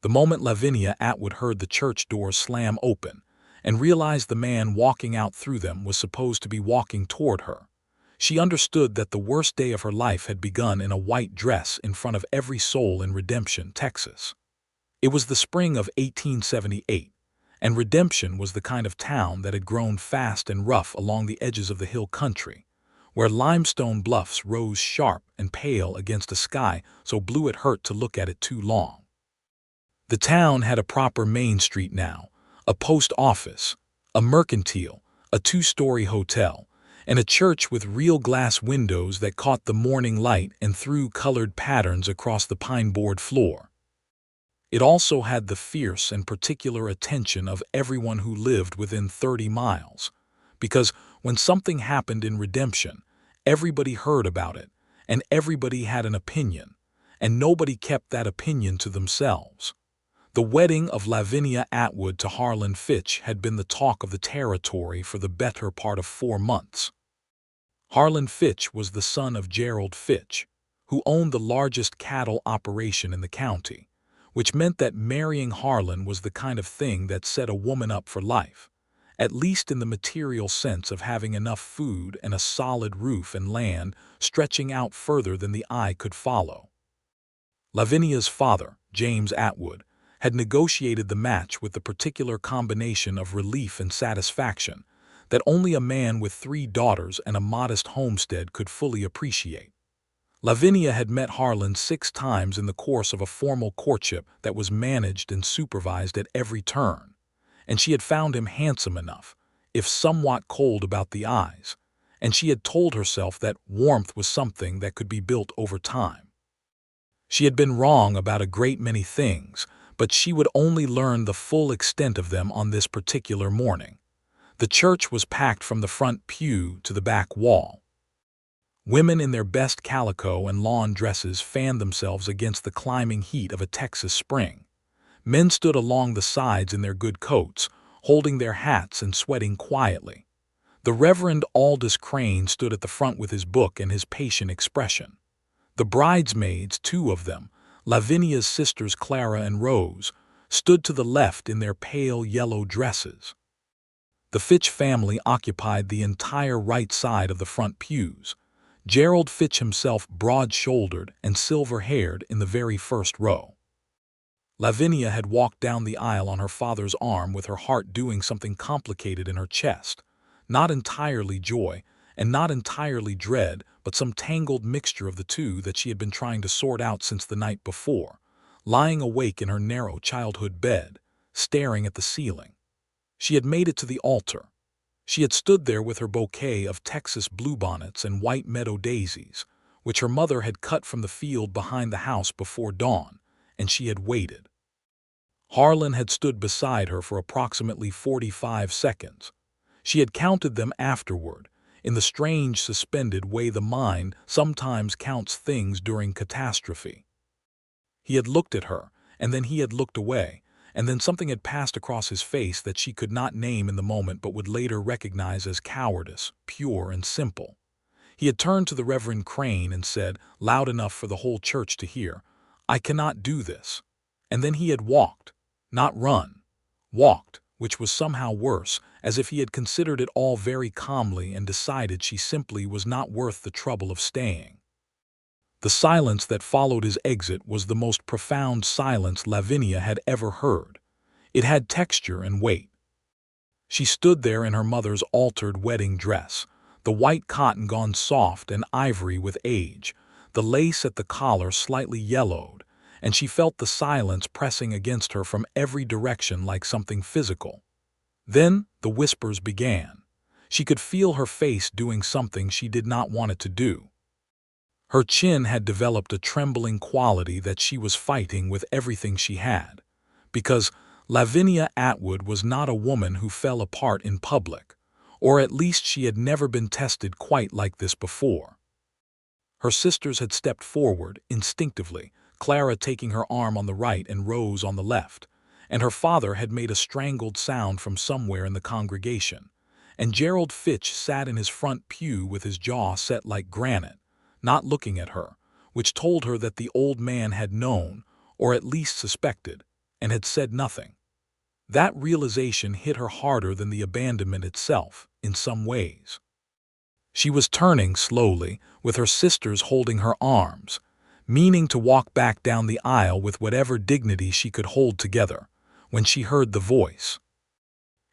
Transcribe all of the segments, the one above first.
The moment Lavinia Atwood heard the church doors slam open and realized the man walking out through them was supposed to be walking toward her, she understood that the worst day of her life had begun in a white dress in front of every soul in Redemption, Texas. It was the spring of 1878, and Redemption was the kind of town that had grown fast and rough along the edges of the hill country, where limestone bluffs rose sharp and pale against a sky so blue it hurt to look at it too long. The town had a proper main street now, a post office, a mercantile, a two-story hotel, and a church with real glass windows that caught the morning light and threw colored patterns across the pine-board floor. It also had the fierce and particular attention of everyone who lived within 30 miles, because when something happened in Redemption, everybody heard about it, and everybody had an opinion, and nobody kept that opinion to themselves. The wedding of Lavinia Atwood to Harlan Fitch had been the talk of the territory for the better part of 4 months. Harlan Fitch was the son of Gerald Fitch, who owned the largest cattle operation in the county, which meant that marrying Harlan was the kind of thing that set a woman up for life, at least in the material sense of having enough food and a solid roof and land stretching out further than the eye could follow. Lavinia's father, James Atwood, had negotiated the match with the particular combination of relief and satisfaction that only a man with 3 daughters and a modest homestead could fully appreciate. Lavinia had met Harlan 6 times in the course of a formal courtship that was managed and supervised at every turn, and she had found him handsome enough, if somewhat cold about the eyes, and she had told herself that warmth was something that could be built over time. She had been wrong about a great many things, but she would only learn the full extent of them on this particular morning. The church was packed from the front pew to the back wall. Women in their best calico and lawn dresses fanned themselves against the climbing heat of a Texas spring. Men stood along the sides in their good coats, holding their hats and sweating quietly. The Reverend Aldous Crane stood at the front with his book and his patient expression. The bridesmaids, 2 of them, Lavinia's sisters Clara and Rose, stood to the left in their pale yellow dresses. The Fitch family occupied the entire right side of the front pews, Gerald Fitch himself broad-shouldered and silver-haired in the very first row. Lavinia had walked down the aisle on her father's arm with her heart doing something complicated in her chest, not entirely joy and not entirely dread, but some tangled mixture of the two that she had been trying to sort out since the night before, lying awake in her narrow childhood bed, staring at the ceiling. She had made it to the altar. She had stood there with her bouquet of Texas bluebonnets and white meadow daisies, which her mother had cut from the field behind the house before dawn, and she had waited. Harlan had stood beside her for approximately 45 seconds. She had counted them afterward, in the strange suspended way the mind sometimes counts things during catastrophe. He had looked at her, and then he had looked away, and then something had passed across his face that she could not name in the moment but would later recognize as cowardice, pure and simple. He had turned to the Reverend Crane and said, loud enough for the whole church to hear, "I cannot do this." And then he had walked, not run, walked, which was somehow worse, as if he had considered it all very calmly and decided she simply was not worth the trouble of staying. The silence that followed his exit was the most profound silence Lavinia had ever heard. It had texture and weight. She stood there in her mother's altered wedding dress, the white cotton gone soft and ivory with age, the lace at the collar slightly yellowed, and she felt the silence pressing against her from every direction like something physical. Then the whispers began. She could feel her face doing something she did not want it to do. Her chin had developed a trembling quality that she was fighting with everything she had, because Lavinia Atwood was not a woman who fell apart in public, or at least she had never been tested quite like this before. Her sisters had stepped forward, instinctively, Clara taking her arm on the right and Rose on the left, and her father had made a strangled sound from somewhere in the congregation, and Gerald Fitch sat in his front pew with his jaw set like granite, not looking at her, which told her that the old man had known, or at least suspected, and had said nothing. That realization hit her harder than the abandonment itself, in some ways. She was turning slowly, with her sisters holding her arms, meaning to walk back down the aisle with whatever dignity she could hold together, when she heard the voice.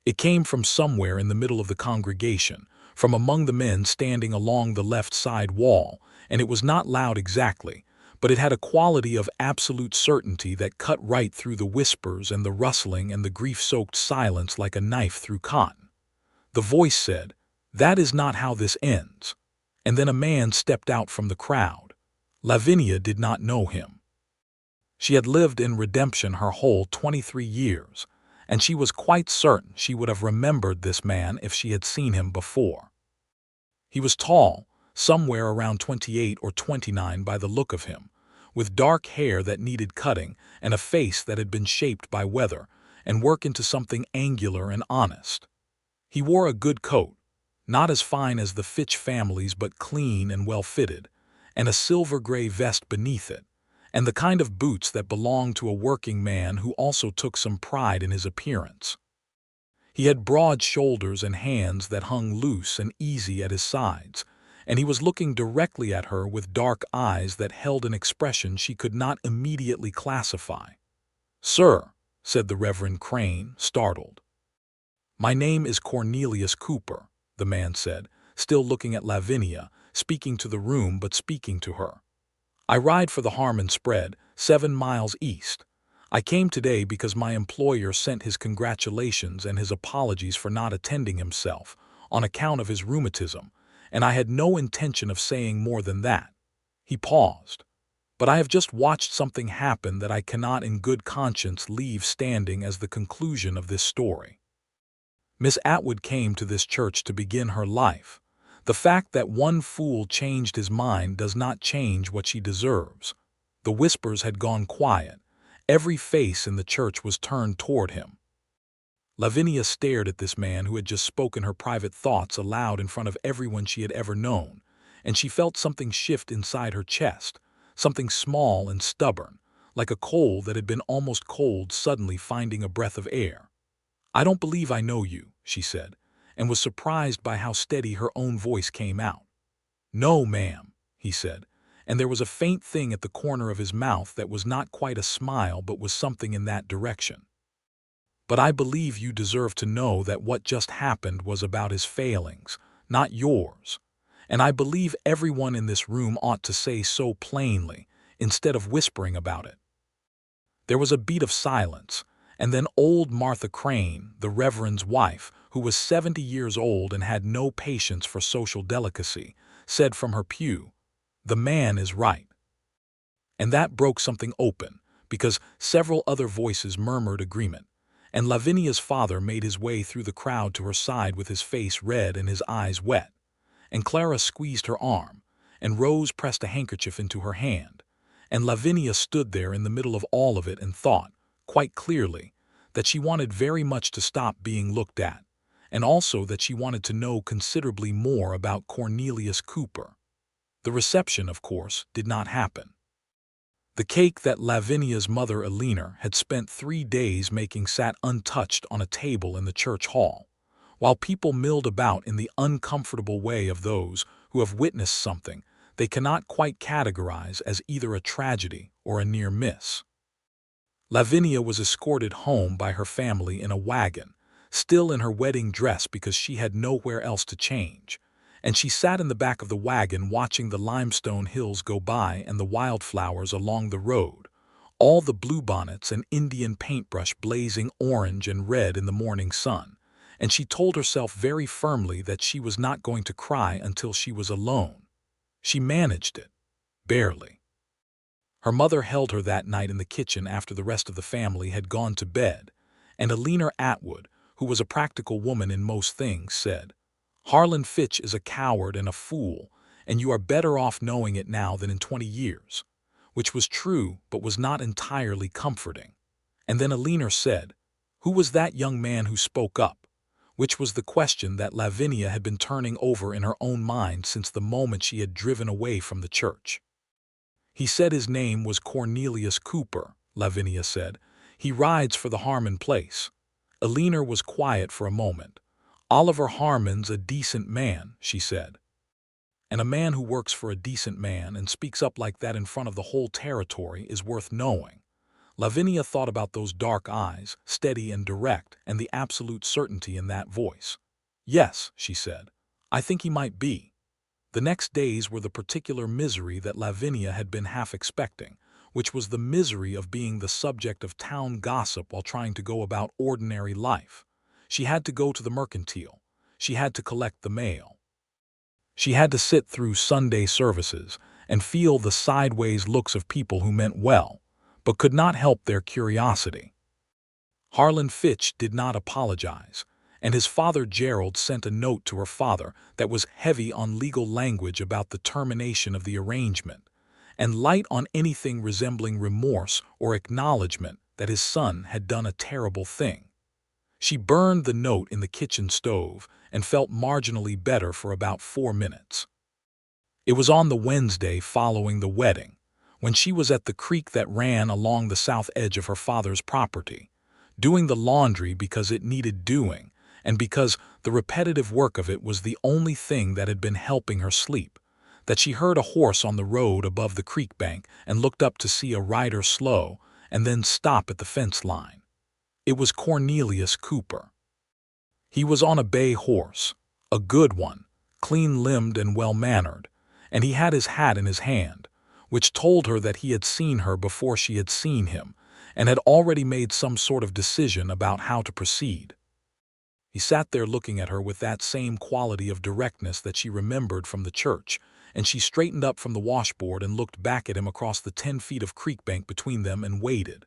It came from somewhere in the middle of the congregation, from among the men standing along the left side wall, and it was not loud exactly, but it had a quality of absolute certainty that cut right through the whispers and the rustling and the grief-soaked silence like a knife through cotton. The voice said, "That is not how this ends." And then a man stepped out from the crowd. Lavinia did not know him. She had lived in Redemption her whole 23 years, and she was quite certain she would have remembered this man if she had seen him before. He was tall, somewhere around 28 or 29 by the look of him, with dark hair that needed cutting and a face that had been shaped by weather and work into something angular and honest. He wore a good coat, not as fine as the Fitch family's but clean and well-fitted, and a silver-gray vest beneath it, and the kind of boots that belonged to a working man who also took some pride in his appearance. He had broad shoulders and hands that hung loose and easy at his sides, and he was looking directly at her with dark eyes that held an expression she could not immediately classify. "Sir," said the Reverend Crane, startled. "My name is Cornelius Cooper," the man said, still looking at Lavinia, speaking to the room but speaking to her. "I ride for the Harmon Spread, 7 miles east. I came today because my employer sent his congratulations and his apologies for not attending himself, on account of his rheumatism, and I had no intention of saying more than that." He paused. "But I have just watched something happen that I cannot in good conscience leave standing as the conclusion of this story. Miss Atwood came to this church to begin her life. The fact that one fool changed his mind does not change what she deserves." The whispers had gone quiet. Every face in the church was turned toward him. Lavinia stared at this man who had just spoken her private thoughts aloud in front of everyone she had ever known, and she felt something shift inside her chest, something small and stubborn, like a coal that had been almost cold suddenly finding a breath of air. "I don't believe I know you," she said, and was surprised by how steady her own voice came out. "No, ma'am," he said, and there was a faint thing at the corner of his mouth that was not quite a smile but was something in that direction. "But I believe you deserve to know that what just happened was about his failings, not yours. And I believe everyone in this room ought to say so plainly, instead of whispering about it." There was a beat of silence, and then old Martha Crane, the Reverend's wife, who was 70 years old and had no patience for social delicacy, said from her pew, "The man is right." And that broke something open, because several other voices murmured agreement, and Lavinia's father made his way through the crowd to her side with his face red and his eyes wet, and Clara squeezed her arm, and Rose pressed a handkerchief into her hand, and Lavinia stood there in the middle of all of it and thought, quite clearly, that she wanted very much to stop being looked at, and also that she wanted to know considerably more about Cornelius Cooper. The reception, of course, did not happen. The cake that Lavinia's mother Eleanor had spent 3 days making sat untouched on a table in the church hall, while people milled about in the uncomfortable way of those who have witnessed something they cannot quite categorize as either a tragedy or a near miss. Lavinia was escorted home by her family in a wagon, still in her wedding dress because she had nowhere else to change, and she sat in the back of the wagon watching the limestone hills go by and the wildflowers along the road, all the bluebonnets and Indian paintbrush blazing orange and red in the morning sun, and she told herself very firmly that she was not going to cry until she was alone. She managed it, barely. Her mother held her that night in the kitchen after the rest of the family had gone to bed, and Lavinia Atwood, who was a practical woman in most things, said, "Harlan Fitch is a coward and a fool, and you are better off knowing it now than in 20 years, which was true but was not entirely comforting. And then Eleanor said, "Who was that young man who spoke up?" which was the question that Lavinia had been turning over in her own mind since the moment she had driven away from the church. "He said his name was Cornelius Cooper," Lavinia said. He rides for the Harmon place." Eleanor was quiet for a moment. "Oliver Harmon's a decent man," she said. "And a man who works for a decent man and speaks up like that in front of the whole territory is worth knowing." Lavinia thought about those dark eyes, steady and direct, and the absolute certainty in that voice. "Yes," she said, "I think he might be." The next days were the particular misery that Lavinia had been half expecting, which was the misery of being the subject of town gossip while trying to go about ordinary life. She had to go to the mercantile. She had to collect the mail. She had to sit through Sunday services and feel the sideways looks of people who meant well, but could not help their curiosity. Harlan Fitch did not apologize, and his father Gerald sent a note to her father that was heavy on legal language about the termination of the arrangement, and light on anything resembling remorse or acknowledgement that his son had done a terrible thing. She burned the note in the kitchen stove and felt marginally better for about 4 minutes. It was on the Wednesday following the wedding, when she was at the creek that ran along the south edge of her father's property, doing the laundry because it needed doing, and because the repetitive work of it was the only thing that had been helping her sleep, that she heard a horse on the road above the creek bank and looked up to see a rider slow and then stop at the fence line. It was Cornelius Cooper. He was on a bay horse, a good one, clean-limbed and well-mannered, and he had his hat in his hand, which told her that he had seen her before she had seen him and had already made some sort of decision about how to proceed. He sat there looking at her with that same quality of directness that she remembered from the church, and she straightened up from the washboard and looked back at him across the 10 feet of creek bank between them and waited.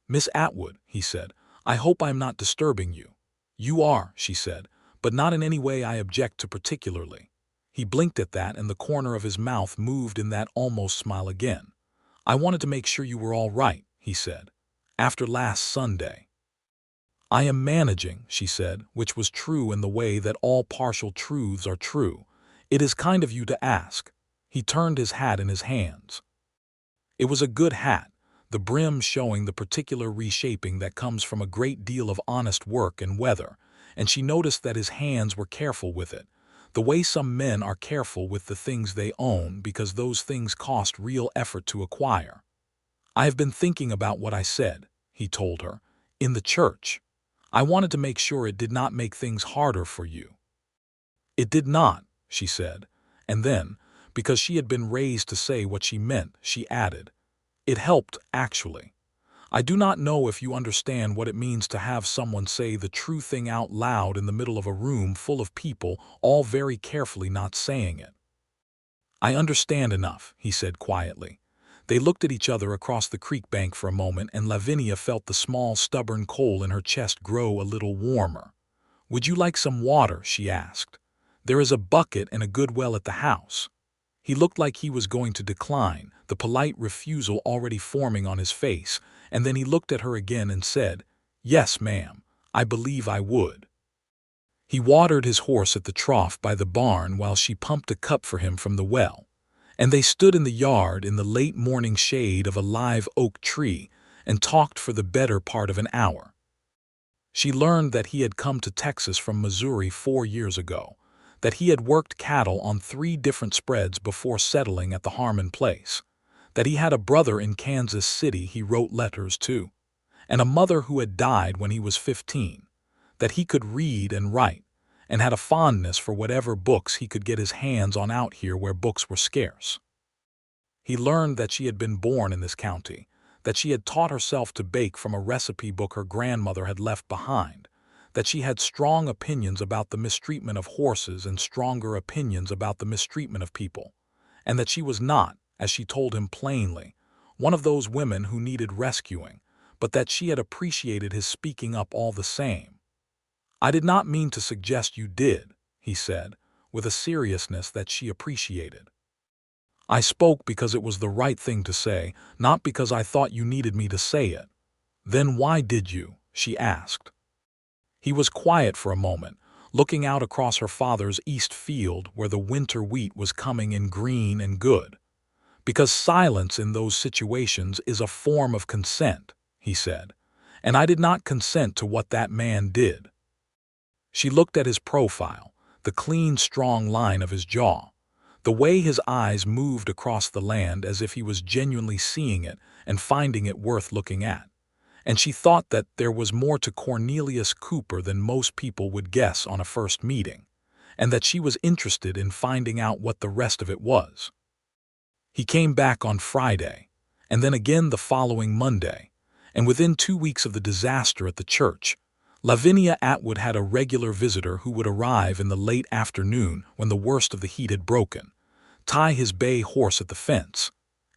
"Miss Atwood," he said, "I hope I am not disturbing you." "You are," she said, "but not in any way I object to particularly." He blinked at that, and the corner of his mouth moved in that almost smile again. "I wanted to make sure you were all right," he said, "after last Sunday." "I am managing," she said, which was true in the way that all partial truths are true. "It is kind of you to ask." He turned his hat in his hands. It was a good hat, the brim showing the particular reshaping that comes from a great deal of honest work and weather, and she noticed that his hands were careful with it, the way some men are careful with the things they own because those things cost real effort to acquire. "I have been thinking about what I said," he told her, "in the church. I wanted to make sure it did not make things harder for you." "It did not," she said, and then, because she had been raised to say what she meant, she added, "It helped, actually. I do not know if you understand what it means to have someone say the true thing out loud in the middle of a room full of people all very carefully not saying it." "I understand enough," he said quietly. They looked at each other across the creek bank for a moment, and Lavinia felt the small, stubborn coal in her chest grow a little warmer. "Would you like some water?" she asked. "There is a bucket and a good well at the house." He looked like he was going to decline, the polite refusal already forming on his face, and then he looked at her again and said, "Yes, ma'am, I believe I would." He watered his horse at the trough by the barn while she pumped a cup for him from the well, and they stood in the yard in the late morning shade of a live oak tree and talked for the better part of an hour. She learned that he had come to Texas from Missouri 4 years ago, that he had worked cattle on 3 different spreads before settling at the Harmon place, that he had a brother in Kansas City he wrote letters to, and a mother who had died when he was 15, that he could read and write, and had a fondness for whatever books he could get his hands on out here where books were scarce. He learned that she had been born in this county, that she had taught herself to bake from a recipe book her grandmother had left behind, that she had strong opinions about the mistreatment of horses and stronger opinions about the mistreatment of people, and that she was not, as she told him plainly, one of those women who needed rescuing, but that she had appreciated his speaking up all the same. "I did not mean to suggest you did," he said, with a seriousness that she appreciated. "I spoke because it was the right thing to say, not because I thought you needed me to say it." "Then why did you?" she asked. He was quiet for a moment, looking out across her father's east field where the winter wheat was coming in green and good. "Because silence in those situations is a form of consent," he said, and I did not consent to what that man did." She looked at his profile, the clean, strong line of his jaw, the way his eyes moved across the land as if he was genuinely seeing it and finding it worth looking at. And she thought that there was more to Cornelius Cooper than most people would guess on a first meeting, and that she was interested in finding out what the rest of it was. He came back on Friday, and then again the following Monday, and within 2 weeks of the disaster at the church, Lavinia Atwood had a regular visitor who would arrive in the late afternoon when the worst of the heat had broken, tie his bay horse at the fence,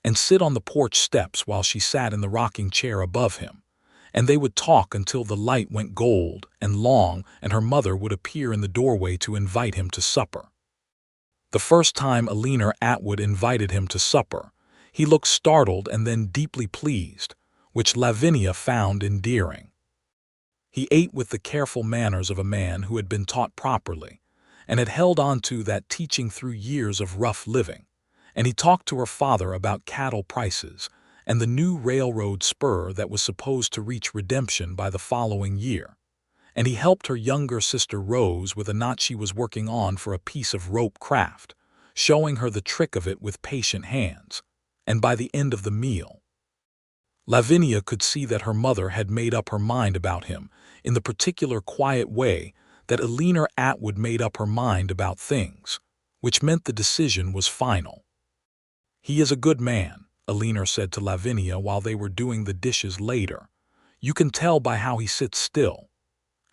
and sit on the porch steps while she sat in the rocking chair above him, and they would talk until the light went gold and long and her mother would appear in the doorway to invite him to supper. The first time Lavinia Atwood invited him to supper, he looked startled and then deeply pleased, which Lavinia found endearing. He ate with the careful manners of a man who had been taught properly and had held on to that teaching through years of rough living, and he talked to her father about cattle prices and the new railroad spur that was supposed to reach redemption by the following year, and he helped her younger sister Rose with a knot she was working on for a piece of rope craft, showing her the trick of it with patient hands, and by the end of the meal, Lavinia could see that her mother had made up her mind about him in the particular quiet way that Lavinia Atwood made up her mind about things, which meant the decision was final. "He is a good man," Lavinia said to Lavinia while they were doing the dishes later. "You can tell by how he sits still."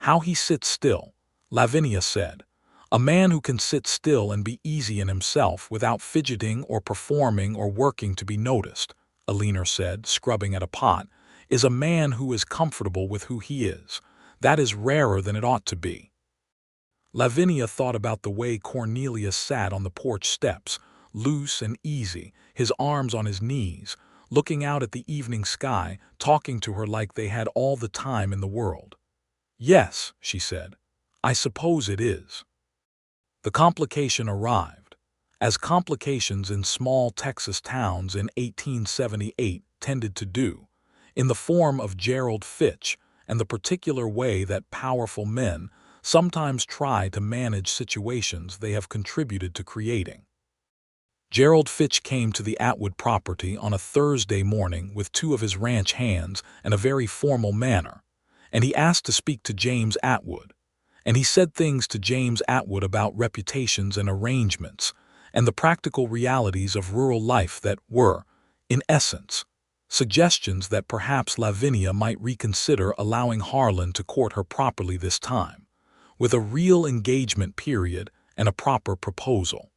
"How he sits still," Lavinia said. "A man who can sit still and be easy in himself without fidgeting or performing or working to be noticed," Lavinia said, scrubbing at a pot, "is a man who is comfortable with who he is. That is rarer than it ought to be." Lavinia thought about the way Cornelius sat on the porch steps, loose and easy, his arms on his knees, looking out at the evening sky, talking to her like they had all the time in the world. "Yes," she said, "I suppose it is." The complication arrived, as complications in small Texas towns in 1878 tended to do, in the form of Gerald Fitch and the particular way that powerful men sometimes try to manage situations they have contributed to creating. Gerald Fitch came to the Atwood property on a Thursday morning with 2 of his ranch hands and a very formal manner, and he asked to speak to James Atwood, and he said things to James Atwood about reputations and arrangements, and the practical realities of rural life that were, in essence, suggestions that perhaps Lavinia might reconsider allowing Harlan to court her properly this time, with a real engagement period and a proper proposal.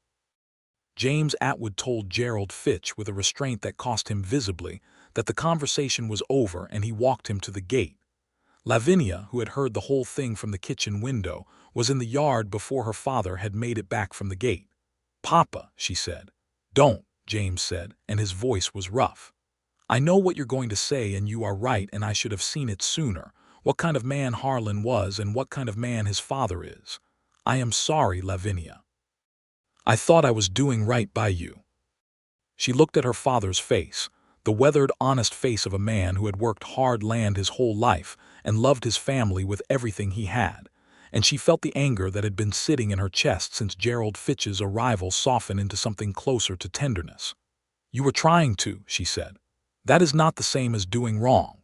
James Atwood told Gerald Fitch with a restraint that cost him visibly that the conversation was over, and he walked him to the gate. Lavinia, who had heard the whole thing from the kitchen window, was in the yard before her father had made it back from the gate. "Papa," she said. "Don't," James said, and his voice was rough. "I know what you're going to say, and you are right, and I should have seen it sooner, what kind of man Harlan was and what kind of man his father is. I am sorry, Lavinia. I thought I was doing right by you." She looked at her father's face, the weathered, honest face of a man who had worked hard land his whole life and loved his family with everything he had, and she felt the anger that had been sitting in her chest since Gerald Fitch's arrival soften into something closer to tenderness. "You were trying to," she said. "That is not the same as doing wrong."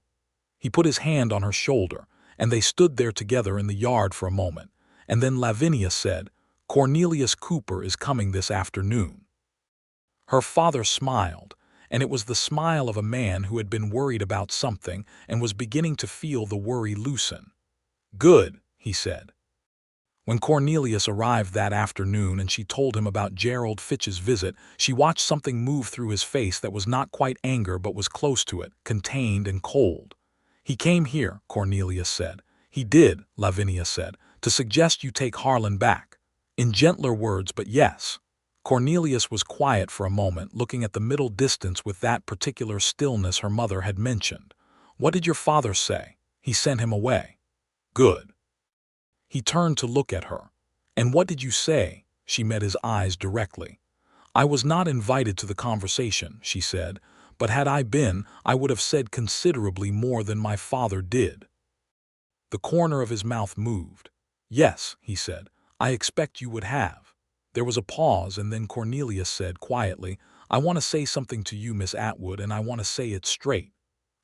He put his hand on her shoulder, and they stood there together in the yard for a moment, and then Lavinia said, "Cornelius Cooper is coming this afternoon." Her father smiled, and it was the smile of a man who had been worried about something and was beginning to feel the worry loosen. "Good," he said. When Cornelius arrived that afternoon and she told him about Gerald Fitch's visit, she watched something move through his face that was not quite anger but was close to it, contained and cold. "He came here," Cornelius said. "He did," Lavinia said, "to suggest you take Harlan back." In gentler words, but yes. Cornelius was quiet for a moment, looking at the middle distance with that particular stillness her mother had mentioned. "What did your father say?" "He sent him away." "Good." He turned to look at her. "And what did you say?" She met his eyes directly. "I was not invited to the conversation," she said, but had I been, I would have said considerably more than my father did." The corner of his mouth moved. "Yes," he said, "I expect you would have." There was a pause, and then Cornelius said quietly, "I want to say something to you, Miss Atwood, and I want to say it straight."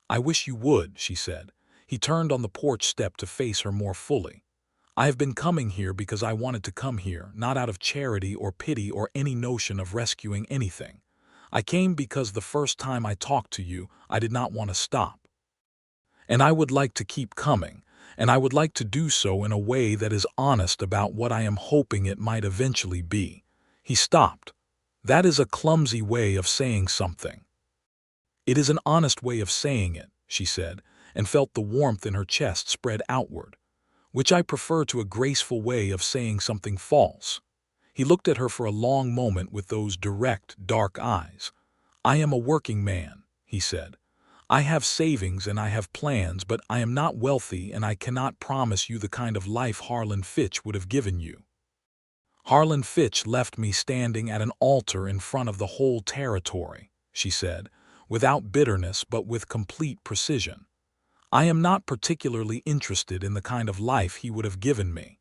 "I wish you would," she said. He turned on the porch step to face her more fully. "I have been coming here because I wanted to come here, not out of charity or pity or any notion of rescuing anything. I came because the first time I talked to you, I did not want to stop. And I would like to keep coming, and I would like to do so in a way that is honest about what I am hoping it might eventually be." He stopped. "That is a clumsy way of saying something." "It is an honest way of saying it," she said, and felt the warmth in her chest spread outward. "Which I prefer to a graceful way of saying something false." He looked at her for a long moment with those direct, dark eyes. "I am a working man," he said. "I have savings and I have plans, but I am not wealthy and I cannot promise you the kind of life Harlan Fitch would have given you. Harlan Fitch left me standing at an altar in front of the whole territory," she said, without bitterness but with complete precision. "I am not particularly interested in the kind of life he would have given me."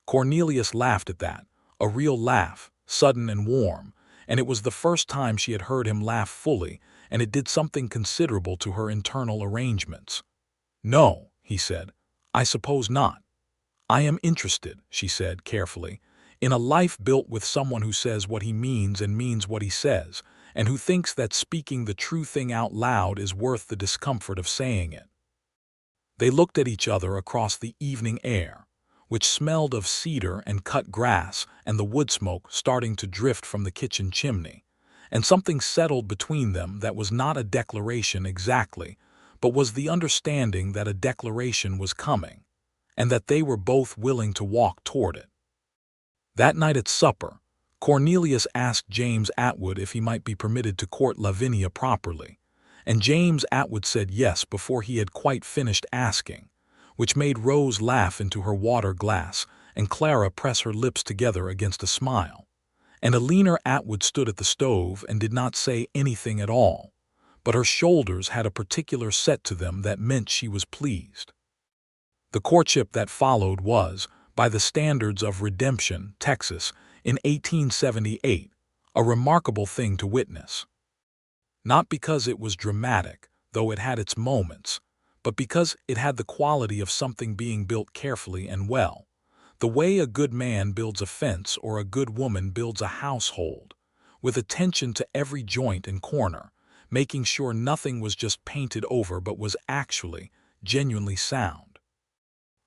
Cornelius laughed at that, a real laugh, sudden and warm, and it was the first time she had heard him laugh fully, and it did something considerable to her internal arrangements. "No," he said, "I suppose not." "I am interested," she said carefully, "in a life built with someone who says what he means and means what he says, and who thinks that speaking the true thing out loud is worth the discomfort of saying it." They looked at each other across the evening air, which smelled of cedar and cut grass and the wood smoke starting to drift from the kitchen chimney, and something settled between them that was not a declaration exactly, but was the understanding that a declaration was coming, and that they were both willing to walk toward it. That night at supper, Cornelius asked James Atwood if he might be permitted to court Lavinia properly, and James Atwood said yes before he had quite finished asking, which made Rose laugh into her water glass and Clara press her lips together against a smile. And Lavinia Atwood stood at the stove and did not say anything at all, but her shoulders had a particular set to them that meant she was pleased. The courtship that followed was, by the standards of Redemption, Texas, in 1878, a remarkable thing to witness. Not because it was dramatic, though it had its moments, but because it had the quality of something being built carefully and well, the way a good man builds a fence or a good woman builds a household, with attention to every joint and corner, making sure nothing was just painted over but was actually, genuinely sound.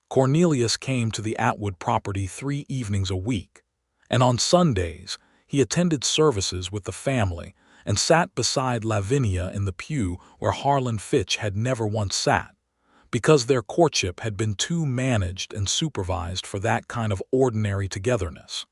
Cornelius came to the Atwood property 3 evenings a week, and on Sundays he attended services with the family and sat beside Lavinia in the pew where Harlan Fitch had never once sat, because their courtship had been too managed and supervised for that kind of ordinary togetherness.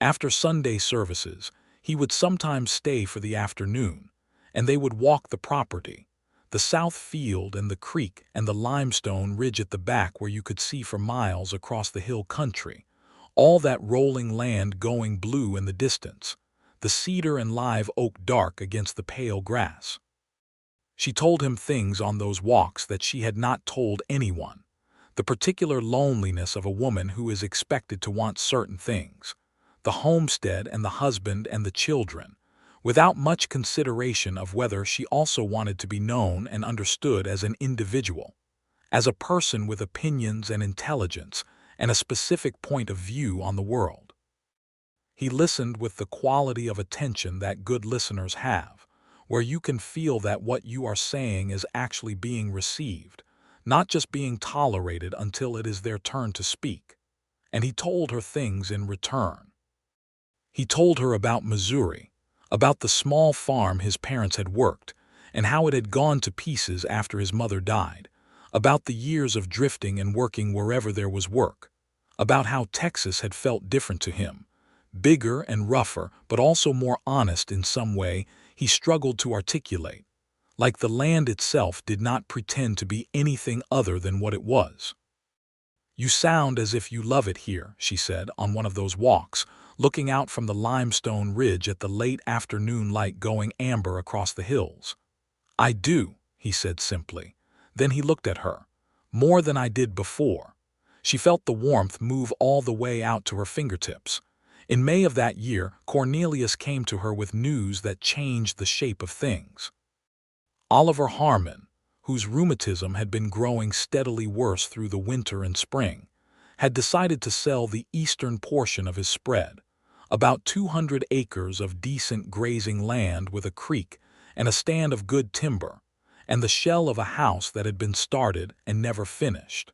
After Sunday services, he would sometimes stay for the afternoon, and they would walk the property, the south field and the creek and the limestone ridge at the back where you could see for miles across the hill country, all that rolling land going blue in the distance, the cedar and live oak dark against the pale grass. She told him things on those walks that she had not told anyone, the particular loneliness of a woman who is expected to want certain things, the homestead and the husband and the children, without much consideration of whether she also wanted to be known and understood as an individual, as a person with opinions and intelligence and a specific point of view on the world. He listened with the quality of attention that good listeners have, where you can feel that what you are saying is actually being received, not just being tolerated until it is their turn to speak. And he told her things in return. He told her about Missouri, about the small farm his parents had worked, and how it had gone to pieces after his mother died, about the years of drifting and working wherever there was work, about how Texas had felt different to him, bigger and rougher, but also more honest in some way he struggled to articulate, like the land itself did not pretend to be anything other than what it was. "You sound as if you love it here," she said on one of those walks, looking out from the limestone ridge at the late afternoon light going amber across the hills. "I do," he said simply. Then he looked at her. "More than I did before." She felt the warmth move all the way out to her fingertips. In May of that year, Cornelius came to her with news that changed the shape of things. Oliver Harmon, whose rheumatism had been growing steadily worse through the winter and spring, had decided to sell the eastern portion of his spread, about 200 acres of decent grazing land with a creek and a stand of good timber, and the shell of a house that had been started and never finished.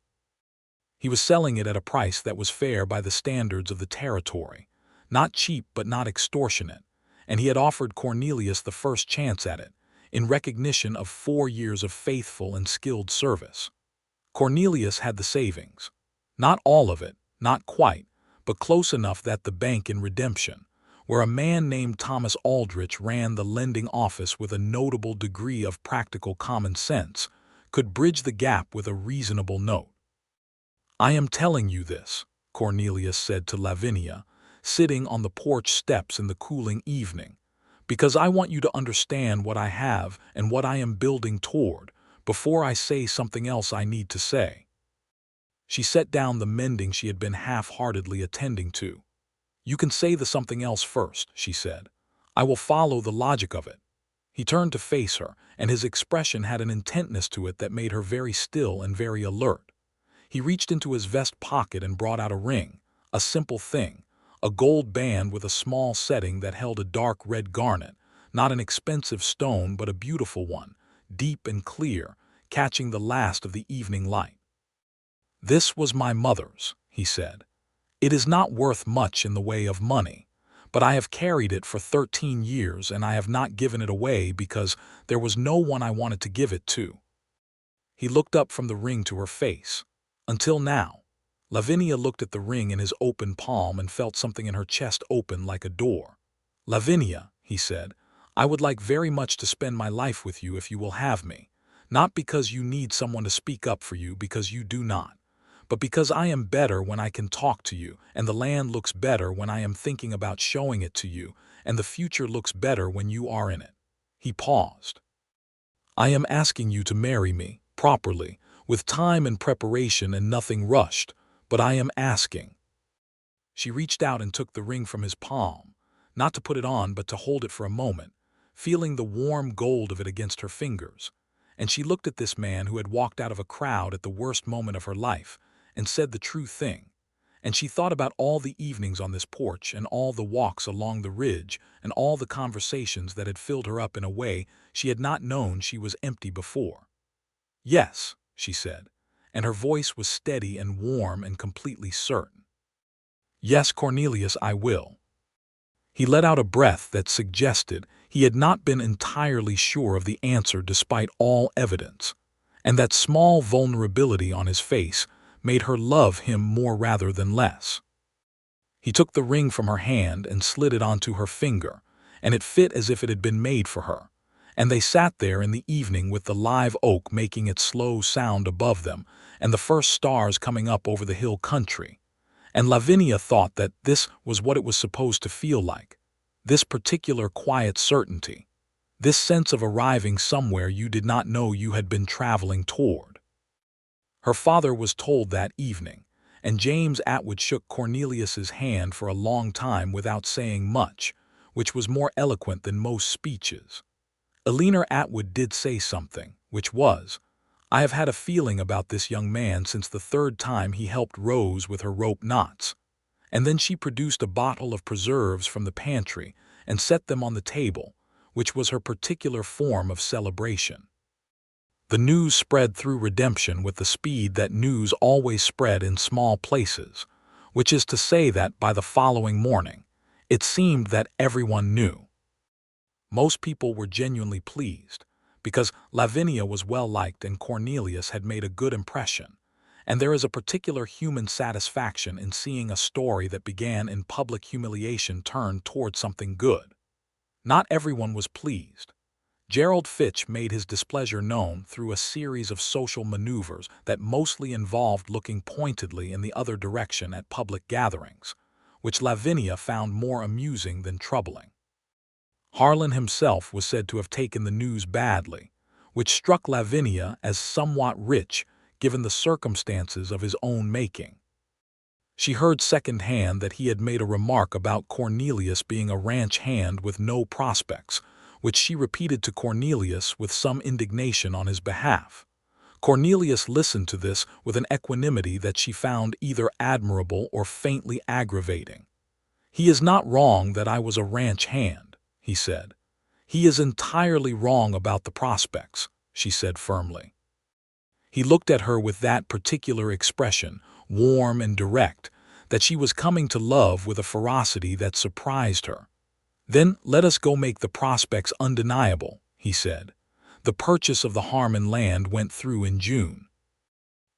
He was selling it at a price that was fair by the standards of the territory, not cheap but not extortionate, and he had offered Cornelius the first chance at it, in recognition of 4 years of faithful and skilled service. Cornelius had the savings. Not all of it, not quite, but close enough that the bank in Redemption, where a man named Thomas Aldrich ran the lending office with a notable degree of practical common sense, could bridge the gap with a reasonable note. "I am telling you this," Cornelius said to Lavinia, sitting on the porch steps in the cooling evening, "because I want you to understand what I have and what I am building toward before I say something else I need to say." She set down the mending she had been half-heartedly attending to. "You can say the something else first," she said. "I will follow the logic of it." He turned to face her, and his expression had an intentness to it that made her very still and very alert. He reached into his vest pocket and brought out a ring, a simple thing, a gold band with a small setting that held a dark red garnet, not an expensive stone but a beautiful one, deep and clear, catching the last of the evening light. "This was my mother's," he said. "It is not worth much in the way of money, but I have carried it for 13 years and I have not given it away because there was no one I wanted to give it to." He looked up from the ring to her face. "Until now." Lavinia looked at the ring in his open palm and felt something in her chest open like a door. "Lavinia," he said, "I would like very much to spend my life with you if you will have me, not because you need someone to speak up for you, because you do not, but because I am better when I can talk to you, and the land looks better when I am thinking about showing it to you, and the future looks better when you are in it." He paused. "I am asking you to marry me, properly, with time and preparation and nothing rushed, but I am asking." She reached out and took the ring from his palm, not to put it on but to hold it for a moment, feeling the warm gold of it against her fingers. And she looked at this man who had walked out of a crowd at the worst moment of her life and said the true thing. And she thought about all the evenings on this porch and all the walks along the ridge and all the conversations that had filled her up in a way she had not known she was empty before. "Yes," she said, and her voice was steady and warm and completely certain. "Yes, Cornelius, I will." He let out a breath that suggested he had not been entirely sure of the answer despite all evidence, and that small vulnerability on his face made her love him more rather than less. He took the ring from her hand and slid it onto her finger, and it fit as if it had been made for her. And they sat there in the evening with the live oak making its slow sound above them and the first stars coming up over the hill country. And Lavinia thought that this was what it was supposed to feel like, this particular quiet certainty, this sense of arriving somewhere you did not know you had been traveling toward. Her father was told that evening, and James Atwood shook Cornelius's hand for a long time without saying much, which was more eloquent than most speeches. Lavinia Atwood did say something, which was, "I have had a feeling about this young man since the third time he helped Rose with her rope knots." And then she produced a bottle of preserves from the pantry and set them on the table, which was her particular form of celebration. The news spread through Redemption with the speed that news always spread in small places, which is to say that by the following morning, it seemed that everyone knew. Most people were genuinely pleased, because Lavinia was well-liked and Cornelius had made a good impression, and there is a particular human satisfaction in seeing a story that began in public humiliation turn toward something good. Not everyone was pleased. Gerald Fitch made his displeasure known through a series of social maneuvers that mostly involved looking pointedly in the other direction at public gatherings, which Lavinia found more amusing than troubling. Harlan himself was said to have taken the news badly, which struck Lavinia as somewhat rich given the circumstances of his own making. She heard secondhand that he had made a remark about Cornelius being a ranch hand with no prospects, which she repeated to Cornelius with some indignation on his behalf. Cornelius listened to this with an equanimity that she found either admirable or faintly aggravating. "He is not wrong that I was a ranch hand," he said. "He is entirely wrong about the prospects," she said firmly. He looked at her with that particular expression, warm and direct, that she was coming to love with a ferocity that surprised her. "Then let us go make the prospects undeniable," he said. "The purchase of the Harmon land went through in June."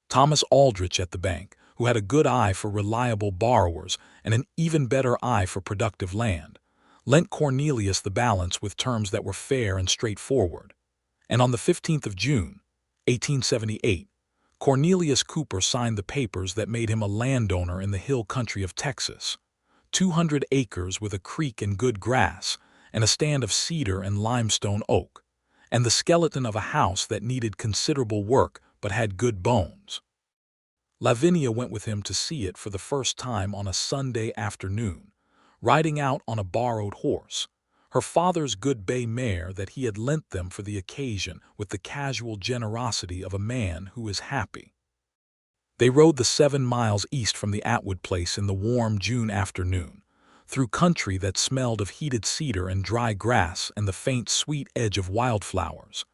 Thomas Aldrich at the bank, who had a good eye for reliable borrowers and an even better eye for productive land, lent Cornelius the balance with terms that were fair and straightforward. And on the 15th of June, 1878, Cornelius Cooper signed the papers that made him a landowner in the hill country of Texas. 200 acres with a creek and good grass, and a stand of cedar and limestone oak, and the skeleton of a house that needed considerable work but had good bones. Lavinia went with him to see it for the first time on a Sunday afternoon, riding out on a borrowed horse, her father's good bay mare that he had lent them for the occasion with the casual generosity of a man who is happy. They rode the 7 miles east from the Atwood place in the warm June afternoon, through country that smelled of heated cedar and dry grass and the faint sweet edge of wildflowers.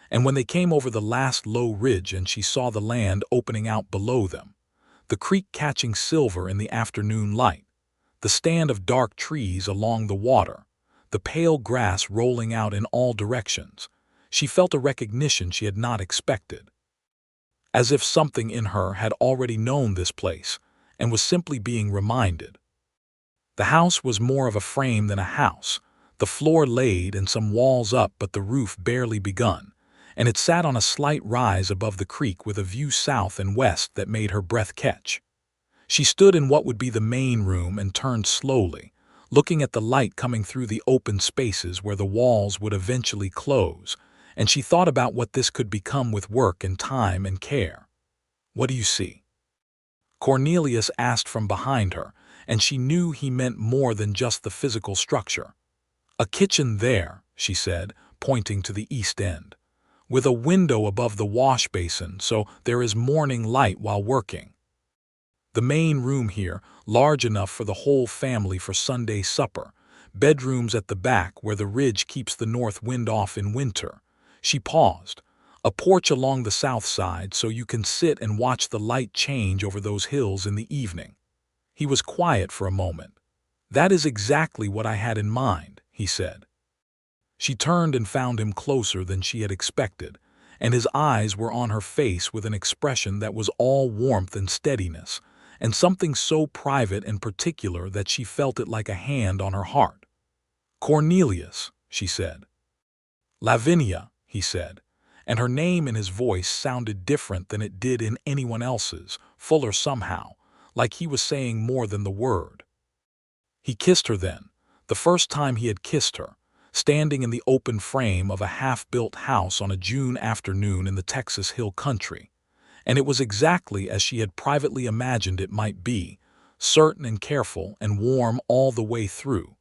And when they came over the last low ridge and she saw the land opening out below them, the creek catching silver in the afternoon light, the stand of dark trees along the water, the pale grass rolling out in all directions, she felt a recognition she had not expected. As if something in her had already known this place and was simply being reminded. The house was more of a frame than a house, the floor laid and some walls up but the roof barely begun, and it sat on a slight rise above the creek with a view south and west that made her breath catch. She stood in what would be the main room and turned slowly, looking at the light coming through the open spaces where the walls would eventually close, and she thought about what this could become with work and time and care. "What do you see?" Cornelius asked from behind her, and she knew he meant more than just the physical structure. "A kitchen there," she said, pointing to the east end, "with a window above the wash basin so there is morning light while working. The main room here, large enough for the whole family for Sunday supper, bedrooms at the back where the ridge keeps the north wind off in winter." She paused. "A porch along the south side so you can sit and watch the light change over those hills in the evening." He was quiet for a moment. "That is exactly what I had in mind," he said. She turned and found him closer than she had expected, and his eyes were on her face with an expression that was all warmth and steadiness, and something so private and particular that she felt it like a hand on her heart. "Cornelius," she said. "Lavinia," he said, and her name in his voice sounded different than it did in anyone else's, fuller somehow, like he was saying more than the word. He kissed her then, the first time he had kissed her, standing in the open frame of a half-built house on a June afternoon in the Texas hill country, and it was exactly as she had privately imagined it might be, certain and careful and warm all the way through,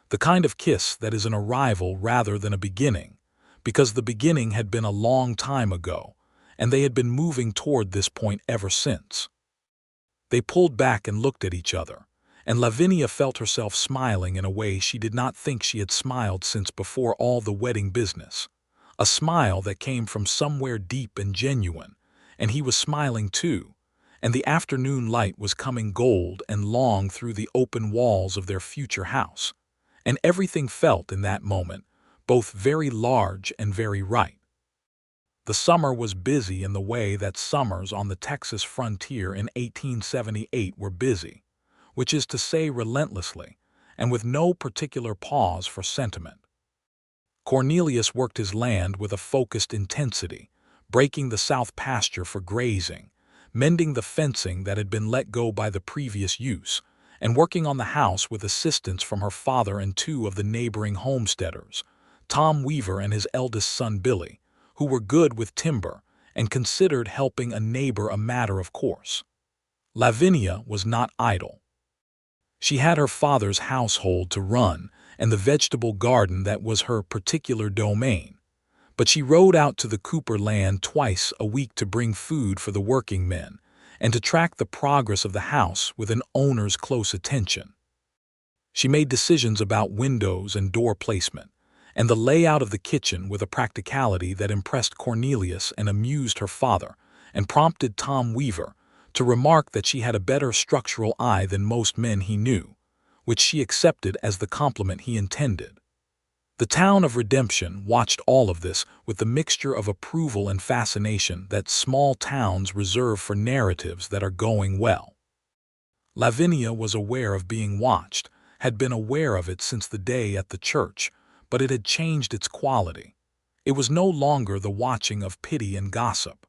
the kind of kiss that is an arrival rather than a beginning, because the beginning had been a long time ago, and they had been moving toward this point ever since. They pulled back and looked at each other, and Lavinia felt herself smiling in a way she did not think she had smiled since before all the wedding business, a smile that came from somewhere deep and genuine, and he was smiling too, and the afternoon light was coming gold and long through the open walls of their future house, and everything felt in that moment both very large and very right. The summer was busy in the way that summers on the Texas frontier in 1878 were busy, which is to say relentlessly, and with no particular pause for sentiment. Cornelius worked his land with a focused intensity, breaking the south pasture for grazing, mending the fencing that had been let go by the previous use, and working on the house with assistance from her father and two of the neighboring homesteaders, Tom Weaver and his eldest son Billy, who were good with timber and considered helping a neighbor a matter of course. Lavinia was not idle. She had her father's household to run and the vegetable garden that was her particular domain, but she rode out to the Cooper land twice a week to bring food for the working men and to track the progress of the house with an owner's close attention. She made decisions about windows and door placement, and the layout of the kitchen with a practicality that impressed Cornelius and amused her father, and prompted Tom Weaver to remark that she had a better structural eye than most men he knew, which she accepted as the compliment he intended. The town of Redemption watched all of this with the mixture of approval and fascination that small towns reserve for narratives that are going well. Lavinia was aware of being watched, had been aware of it since the day at the church, but it had changed its quality. It was no longer the watching of pity and gossip.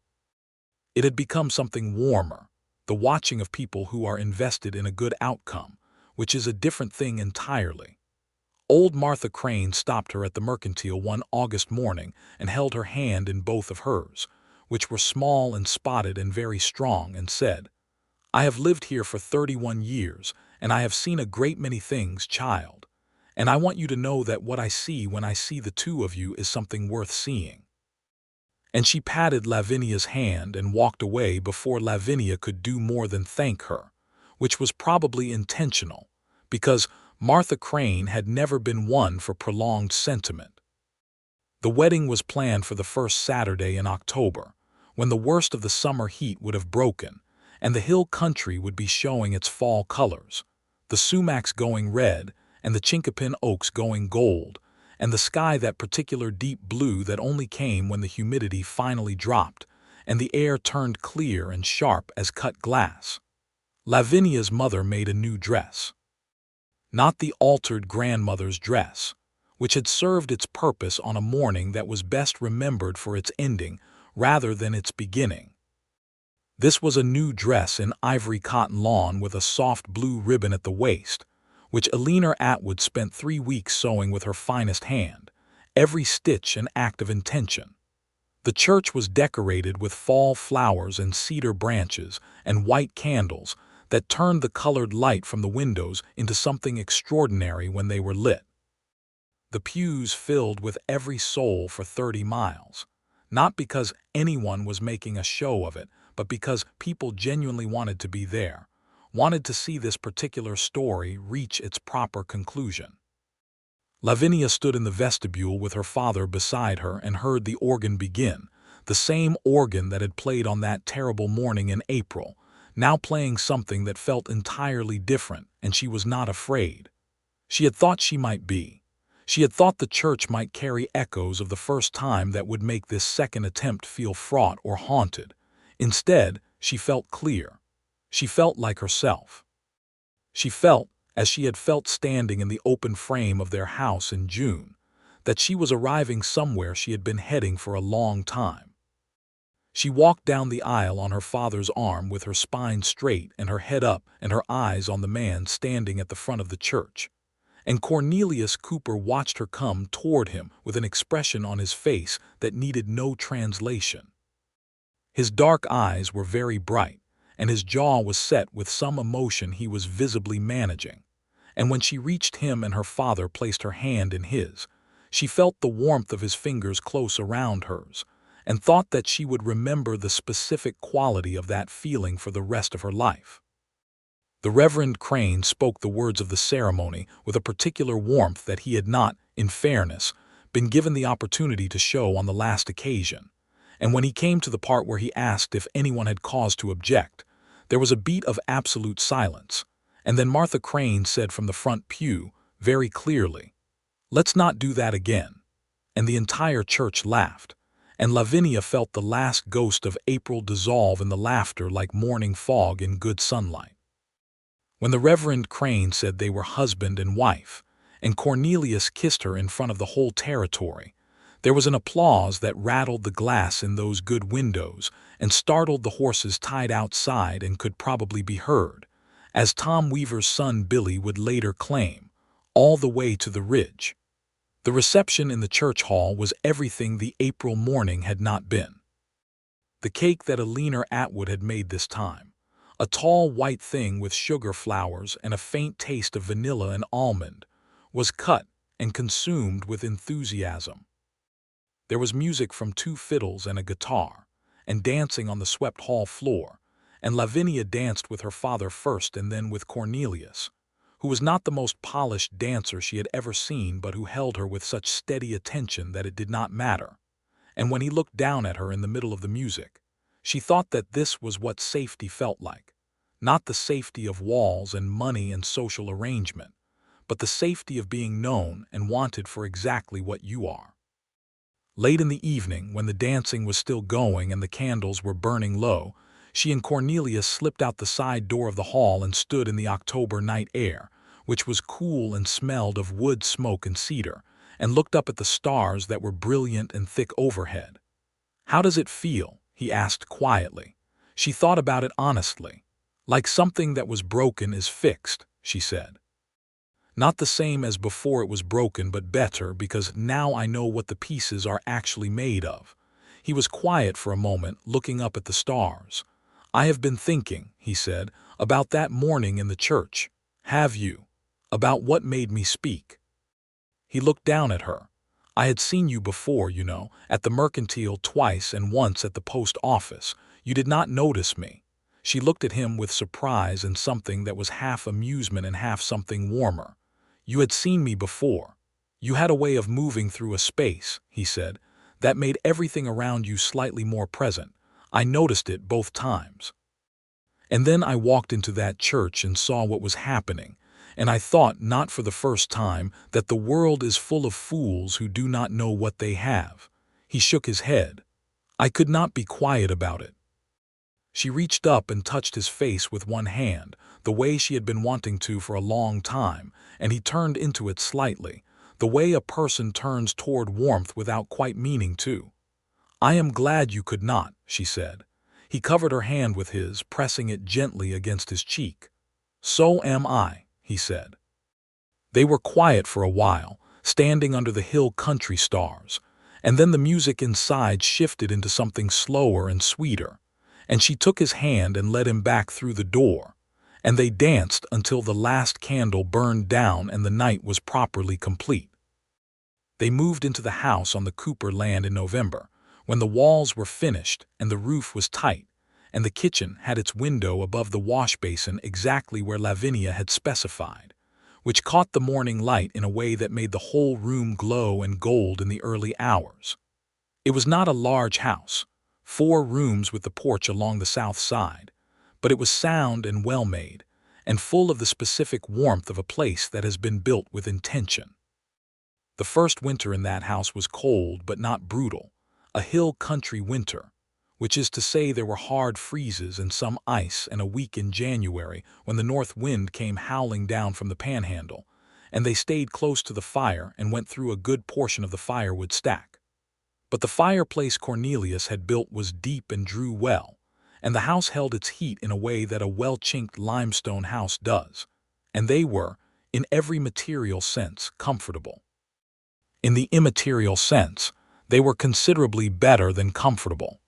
It had become something warmer, the watching of people who are invested in a good outcome, which is a different thing entirely. Old Martha Crane stopped her at the Mercantile one August morning and held her hand in both of hers, which were small and spotted and very strong, and said, "I have lived here for 31 years, and I have seen a great many things, child, and I want you to know that what I see when I see the two of you is something worth seeing." And she patted Lavinia's hand and walked away before Lavinia could do more than thank her, which was probably intentional, because Martha Crane had never been one for prolonged sentiment. The wedding was planned for the first Saturday in October, when the worst of the summer heat would have broken, and the hill country would be showing its fall colors, the sumacs going red and the chinkapin oaks going gold, and the sky that particular deep blue that only came when the humidity finally dropped, and the air turned clear and sharp as cut glass. Lavinia's mother made a new dress. Not the altered grandmother's dress, which had served its purpose on a morning that was best remembered for its ending rather than its beginning. This was a new dress in ivory cotton lawn with a soft blue ribbon at the waist, which Lavinia Atwood spent 3 weeks sewing with her finest hand, every stitch an act of intention. The church was decorated with fall flowers and cedar branches and white candles that turned the colored light from the windows into something extraordinary when they were lit. The pews filled with every soul for 30 miles, not because anyone was making a show of it, but because people genuinely wanted to be there, wanted to see this particular story reach its proper conclusion. Lavinia stood in the vestibule with her father beside her and heard the organ begin, the same organ that had played on that terrible morning in April, now playing something that felt entirely different, and she was not afraid. She had thought she might be. She had thought the church might carry echoes of the first time that would make this second attempt feel fraught or haunted. Instead, she felt clear. She felt like herself. She felt, as she had felt standing in the open frame of their house in June, that she was arriving somewhere she had been heading for a long time. She walked down the aisle on her father's arm with her spine straight and her head up and her eyes on the man standing at the front of the church. And Cornelius Cooper watched her come toward him with an expression on his face that needed no translation. His dark eyes were very bright, and his jaw was set with some emotion he was visibly managing. And when she reached him and her father placed her hand in his, she felt the warmth of his fingers close around hers, and thought that she would remember the specific quality of that feeling for the rest of her life. The Reverend Crane spoke the words of the ceremony with a particular warmth that he had not, in fairness, been given the opportunity to show on the last occasion, and when he came to the part where he asked if anyone had cause to object, there was a beat of absolute silence, and then Martha Crane said from the front pew, very clearly, "Let's not do that again," and the entire church laughed, and Lavinia felt the last ghost of April dissolve in the laughter like morning fog in good sunlight. When the Reverend Crane said they were husband and wife, and Cornelius kissed her in front of the whole territory, there was an applause that rattled the glass in those good windows and startled the horses tied outside and could probably be heard, as Tom Weaver's son Billy would later claim, all the way to the ridge. The reception in the church hall was everything the April morning had not been. The cake that Lavinia Atwood had made this time, a tall white thing with sugar flowers and a faint taste of vanilla and almond, was cut and consumed with enthusiasm. There was music from 2 fiddles and a guitar, and dancing on the swept hall floor, and Lavinia danced with her father first and then with Cornelius, who was not the most polished dancer she had ever seen but who held her with such steady attention that it did not matter. And when he looked down at her in the middle of the music, she thought that this was what safety felt like, not the safety of walls and money and social arrangement, but the safety of being known and wanted for exactly what you are. Late in the evening, when the dancing was still going and the candles were burning low, she and Cornelius slipped out the side door of the hall and stood in the October night air, which was cool and smelled of wood smoke and cedar, and looked up at the stars that were brilliant and thick overhead. "How does it feel?" he asked quietly. She thought about it honestly. "Like something that was broken is fixed," she said. "Not the same as before it was broken, but better, because now I know what the pieces are actually made of." He was quiet for a moment, looking up at the stars. "I have been thinking," he said, "about that morning in the church." "Have you? About what made me speak?" He looked down at her. "I had seen you before, you know, at the Mercantile twice and once at the post office. You did not notice me." She looked at him with surprise and something that was half amusement and half something warmer. "You had seen me before. You had a way of moving through a space," he said, "that made everything around you slightly more present. I noticed it both times. And then I walked into that church and saw what was happening, and I thought, not for the first time, that the world is full of fools who do not know what they have." He shook his head. "I could not be quiet about it." She reached up and touched his face with one hand, the way she had been wanting to for a long time, and he turned into it slightly, the way a person turns toward warmth without quite meaning to. "I am glad you could not," she said. He covered her hand with his, pressing it gently against his cheek. "So am I," he said. They were quiet for a while, standing under the hill country stars, and then the music inside shifted into something slower and sweeter, and she took his hand and led him back through the door, and they danced until the last candle burned down and the night was properly complete. They moved into the house on the Cooper land in November, when the walls were finished and the roof was tight, and the kitchen had its window above the wash basin exactly where Lavinia had specified, which caught the morning light in a way that made the whole room glow and gold in the early hours. It was not a large house, 4 rooms with the porch along the south side, but it was sound and well-made, and full of the specific warmth of a place that has been built with intention. The first winter in that house was cold but not brutal, a hill country winter, which is to say there were hard freezes and some ice, and a week in January when the north wind came howling down from the panhandle, and they stayed close to the fire and went through a good portion of the firewood stack. But the fireplace Cornelius had built was deep and drew well, and the house held its heat in a way that a well-chinked limestone house does, and they were, in every material sense, comfortable. In the immaterial sense, they were considerably better than comfortable.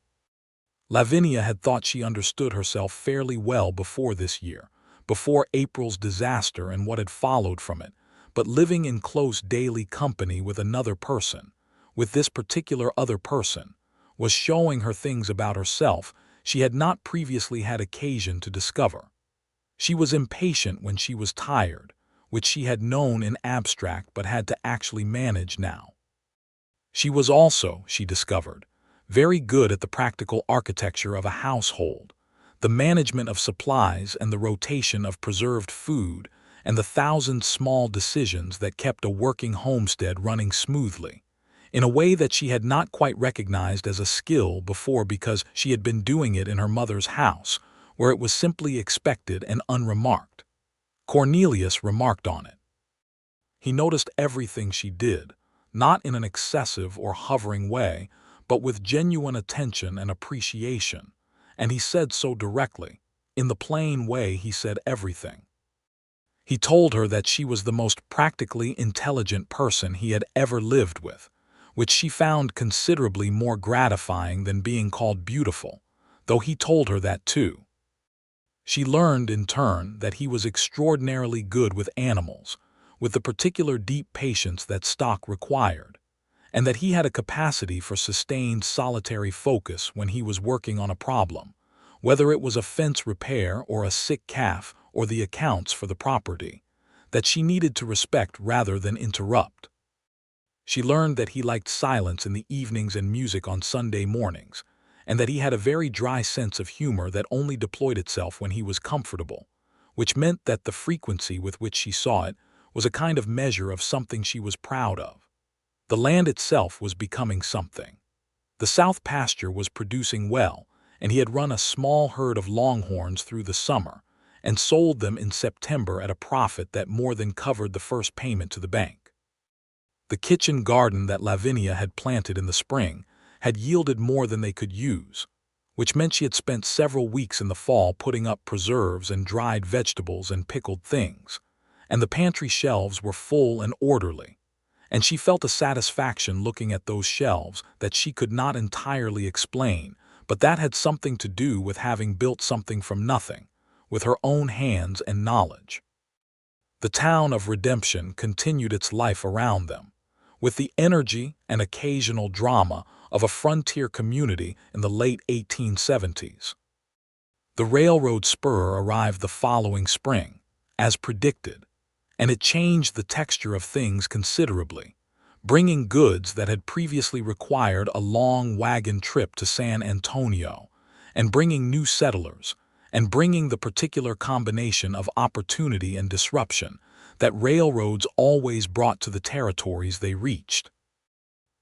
Lavinia had thought she understood herself fairly well before this year, before April's disaster and what had followed from it, but living in close daily company with another person, with this particular other person, was showing her things about herself she had not previously had occasion to discover. She was impatient when she was tired, which she had known in abstract but had to actually manage now. She was also, she discovered, very good at the practical architecture of a household, the management of supplies and the rotation of preserved food, and the 1,000 small decisions that kept a working homestead running smoothly, in a way that she had not quite recognized as a skill before because she had been doing it in her mother's house, where it was simply expected and unremarked. Cornelius remarked on it. He noticed everything she did, not in an excessive or hovering way, but with genuine attention and appreciation, and he said so directly, in the plain way he said everything. He told her that she was the most practically intelligent person he had ever lived with, which she found considerably more gratifying than being called beautiful, though he told her that too. She learned, in turn, that he was extraordinarily good with animals, with the particular deep patience that stock required, and that he had a capacity for sustained solitary focus when he was working on a problem, whether it was a fence repair or a sick calf or the accounts for the property, that she needed to respect rather than interrupt. She learned that he liked silence in the evenings and music on Sunday mornings, and that he had a very dry sense of humor that only deployed itself when he was comfortable, which meant that the frequency with which she saw it was a kind of measure of something she was proud of. The land itself was becoming something. The south pasture was producing well, and he had run a small herd of longhorns through the summer and sold them in September at a profit that more than covered the first payment to the bank. The kitchen garden that Lavinia had planted in the spring had yielded more than they could use, which meant she had spent several weeks in the fall putting up preserves and dried vegetables and pickled things, and the pantry shelves were full and orderly, and she felt a satisfaction looking at those shelves that she could not entirely explain, but that had something to do with having built something from nothing, with her own hands and knowledge. The town of Redemption continued its life around them, with the energy and occasional drama of a frontier community in the late 1870s. The railroad spur arrived the following spring, as predicted, and it changed the texture of things considerably, bringing goods that had previously required a long wagon trip to San Antonio, and bringing new settlers, and bringing the particular combination of opportunity and disruption that railroads always brought to the territories they reached.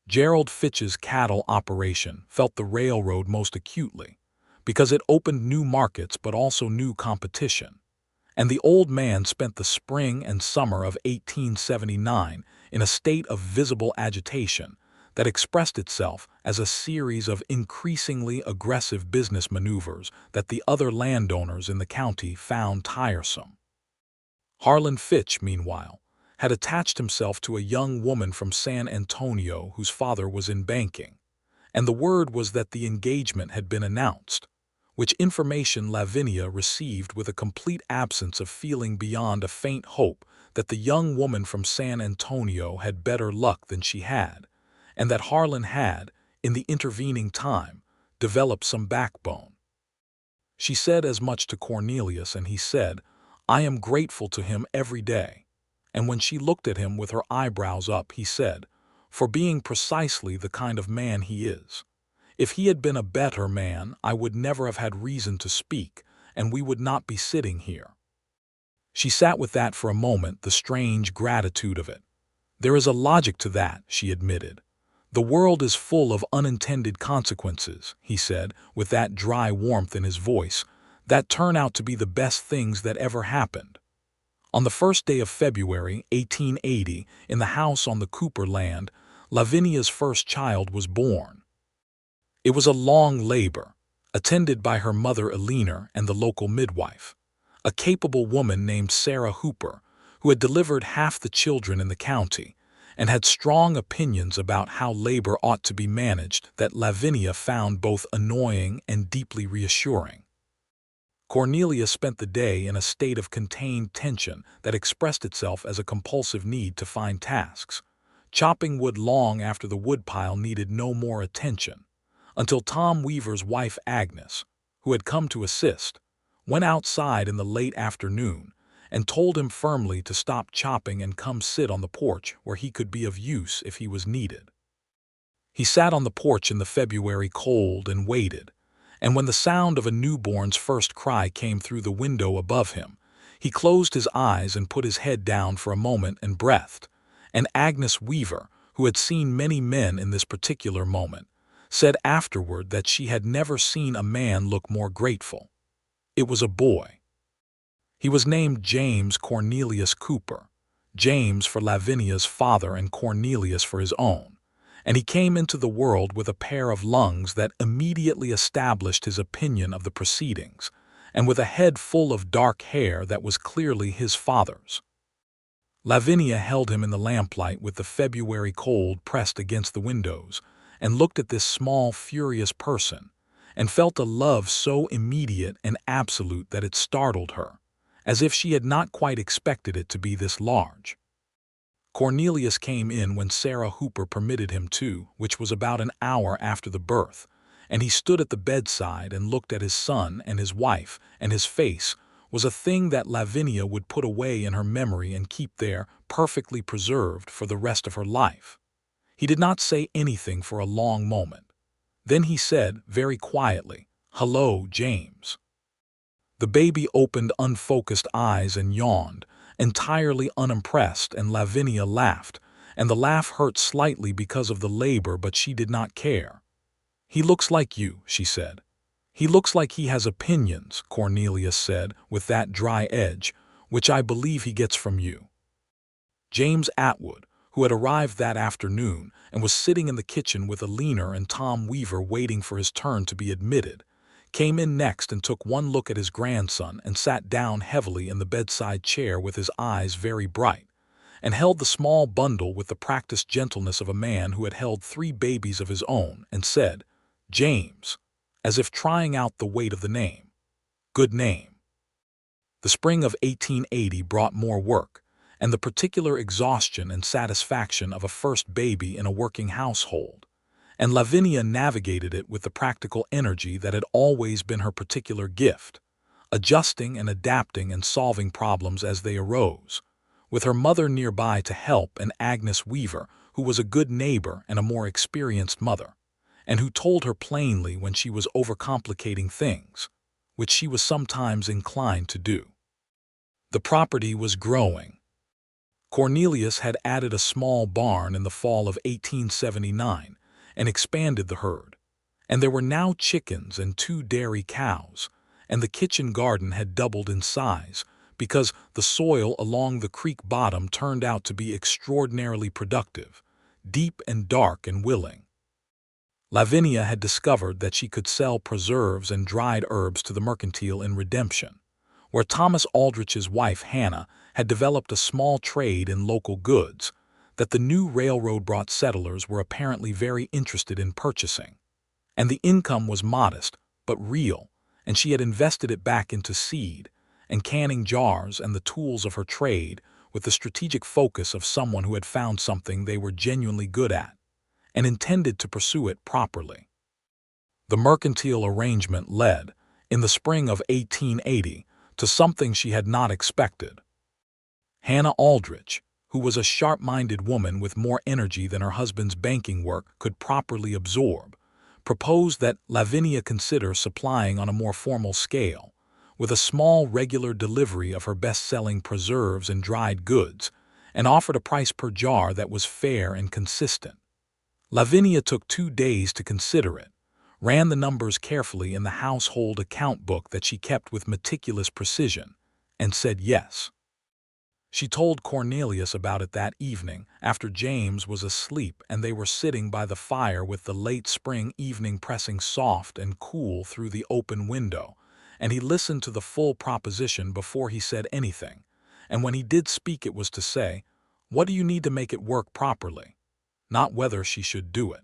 Gerald Fitch's cattle operation felt the railroad most acutely, because it opened new markets but also new competition, and the old man spent the spring and summer of 1879 in a state of visible agitation that expressed itself as a series of increasingly aggressive business maneuvers that the other landowners in the county found tiresome. Harlan Fitch, meanwhile, had attached himself to a young woman from San Antonio whose father was in banking, and the word was that the engagement had been announced, which information Lavinia received with a complete absence of feeling beyond a faint hope that the young woman from San Antonio had better luck than she had, and that Harlan had, in the intervening time, developed some backbone. She said as much to Cornelius, and he said, "I am grateful to him every day." And when she looked at him with her eyebrows up, he said, "For being precisely the kind of man he is. If he had been a better man, I would never have had reason to speak, and we would not be sitting here." She sat with that for a moment, the strange gratitude of it. "There is a logic to that," she admitted. "The world is full of unintended consequences," he said, with that dry warmth in his voice, "that turn out to be the best things that ever happened." On the first day of February, 1880, in the house on the Cooper land, Lavinia's first child was born. It was a long labor, attended by her mother Eleanor and the local midwife, a capable woman named Sarah Hooper, who had delivered half the children in the county, and had strong opinions about how labor ought to be managed that Lavinia found both annoying and deeply reassuring. Cornelius spent the day in a state of contained tension that expressed itself as a compulsive need to find tasks, chopping wood long after the woodpile needed no more attention, until Tom Weaver's wife Agnes, who had come to assist, went outside in the late afternoon and told him firmly to stop chopping and come sit on the porch where he could be of use if he was needed. He sat on the porch in the February cold and waited, and when the sound of a newborn's first cry came through the window above him, he closed his eyes and put his head down for a moment and breathed, and Agnes Weaver, who had seen many men in this particular moment, said afterward that she had never seen a man look more grateful. It was a boy. He was named James Cornelius Cooper, James for Lavinia's father and Cornelius for his own, and he came into the world with a pair of lungs that immediately established his opinion of the proceedings, and with a head full of dark hair that was clearly his father's. Lavinia held him in the lamplight with the February cold pressed against the windows, and looked at this small, furious person, and felt a love so immediate and absolute that it startled her, as if she had not quite expected it to be this large. Cornelius came in when Sarah Hooper permitted him to, which was about an hour after the birth, and he stood at the bedside and looked at his son and his wife, and his face was a thing that Lavinia would put away in her memory and keep there, perfectly preserved for the rest of her life. He did not say anything for a long moment. Then he said, very quietly, "Hello, James." The baby opened unfocused eyes and yawned, entirely unimpressed, and Lavinia laughed, and the laugh hurt slightly because of the labor, but she did not care. "He looks like you," she said. "He looks like he has opinions," Cornelius said, with that dry edge, "which I believe he gets from you." James Atwood, who had arrived that afternoon and was sitting in the kitchen with Alina and Tom Weaver waiting for his turn to be admitted, came in next and took one look at his grandson and sat down heavily in the bedside chair with his eyes very bright, and held the small bundle with the practiced gentleness of a man who had held 3 babies of his own, and said, "James," as if trying out the weight of the name. "Good name." The spring of 1880 brought more work, and the particular exhaustion and satisfaction of a first baby in a working household, and Lavinia navigated it with the practical energy that had always been her particular gift, adjusting and adapting and solving problems as they arose, with her mother nearby to help, and Agnes Weaver, who was a good neighbor and a more experienced mother, and who told her plainly when she was overcomplicating things, which she was sometimes inclined to do. The property was growing. Cornelius had added a small barn in the fall of 1879 and expanded the herd, and there were now chickens and 2 dairy cows, and the kitchen garden had doubled in size because the soil along the creek bottom turned out to be extraordinarily productive, deep and dark and willing. Lavinia had discovered that she could sell preserves and dried herbs to the mercantile in Redemption, where Thomas Aldrich's wife Hannah had developed a small trade in local goods that the new railroad-brought settlers were apparently very interested in purchasing. And the income was modest, but real, and she had invested it back into seed and canning jars and the tools of her trade with the strategic focus of someone who had found something they were genuinely good at and intended to pursue it properly. The mercantile arrangement led, in the spring of 1880, to something she had not expected. Hannah Aldrich, who was a sharp-minded woman with more energy than her husband's banking work could properly absorb, proposed that Lavinia consider supplying on a more formal scale, with a small regular delivery of her best-selling preserves and dried goods, and offered a price per jar that was fair and consistent. Lavinia took 2 days to consider it, ran the numbers carefully in the household account book that she kept with meticulous precision, and said yes. She told Cornelius about it that evening after James was asleep and they were sitting by the fire with the late spring evening pressing soft and cool through the open window, and he listened to the full proposition before he said anything, and when he did speak it was to say, "What do you need to make it work properly?" Not whether she should do it,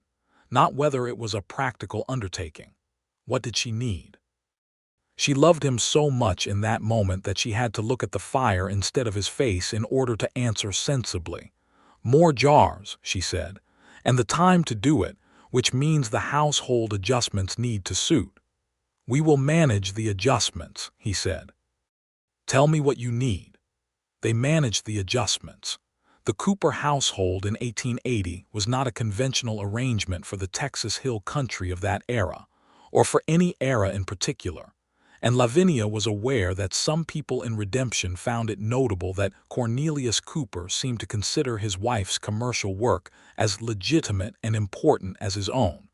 not whether it was a practical undertaking. What did she need? She loved him so much in that moment that she had to look at the fire instead of his face in order to answer sensibly. "More jars," she said, "and the time to do it, which means the household adjustments need to suit." "We will manage the adjustments," he said. "Tell me what you need." They managed the adjustments. The Cooper household in 1880 was not a conventional arrangement for the Texas Hill Country of that era, or for any era in particular, and Lavinia was aware that some people in Redemption found it notable that Cornelius Cooper seemed to consider his wife's commercial work as legitimate and important as his own,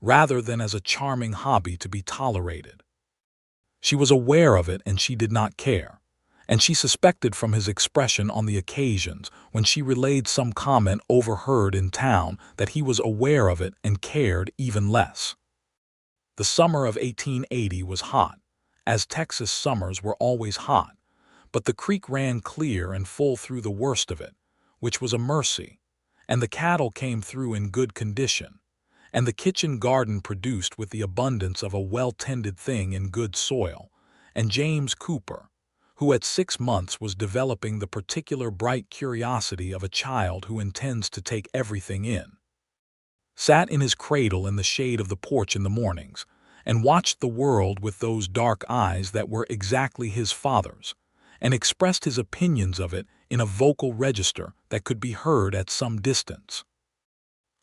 rather than as a charming hobby to be tolerated. She was aware of it and she did not care, and she suspected from his expression on the occasions when she relayed some comment overheard in town that he was aware of it and cared even less. The summer of 1880 was hot, as Texas summers were always hot, but the creek ran clear and full through the worst of it, which was a mercy, and the cattle came through in good condition, and the kitchen garden produced with the abundance of a well-tended thing in good soil, and James Cooper, who at 6 months was developing the particular bright curiosity of a child who intends to take everything in, sat in his cradle in the shade of the porch in the mornings, and watched the world with those dark eyes that were exactly his father's, and expressed his opinions of it in a vocal register that could be heard at some distance.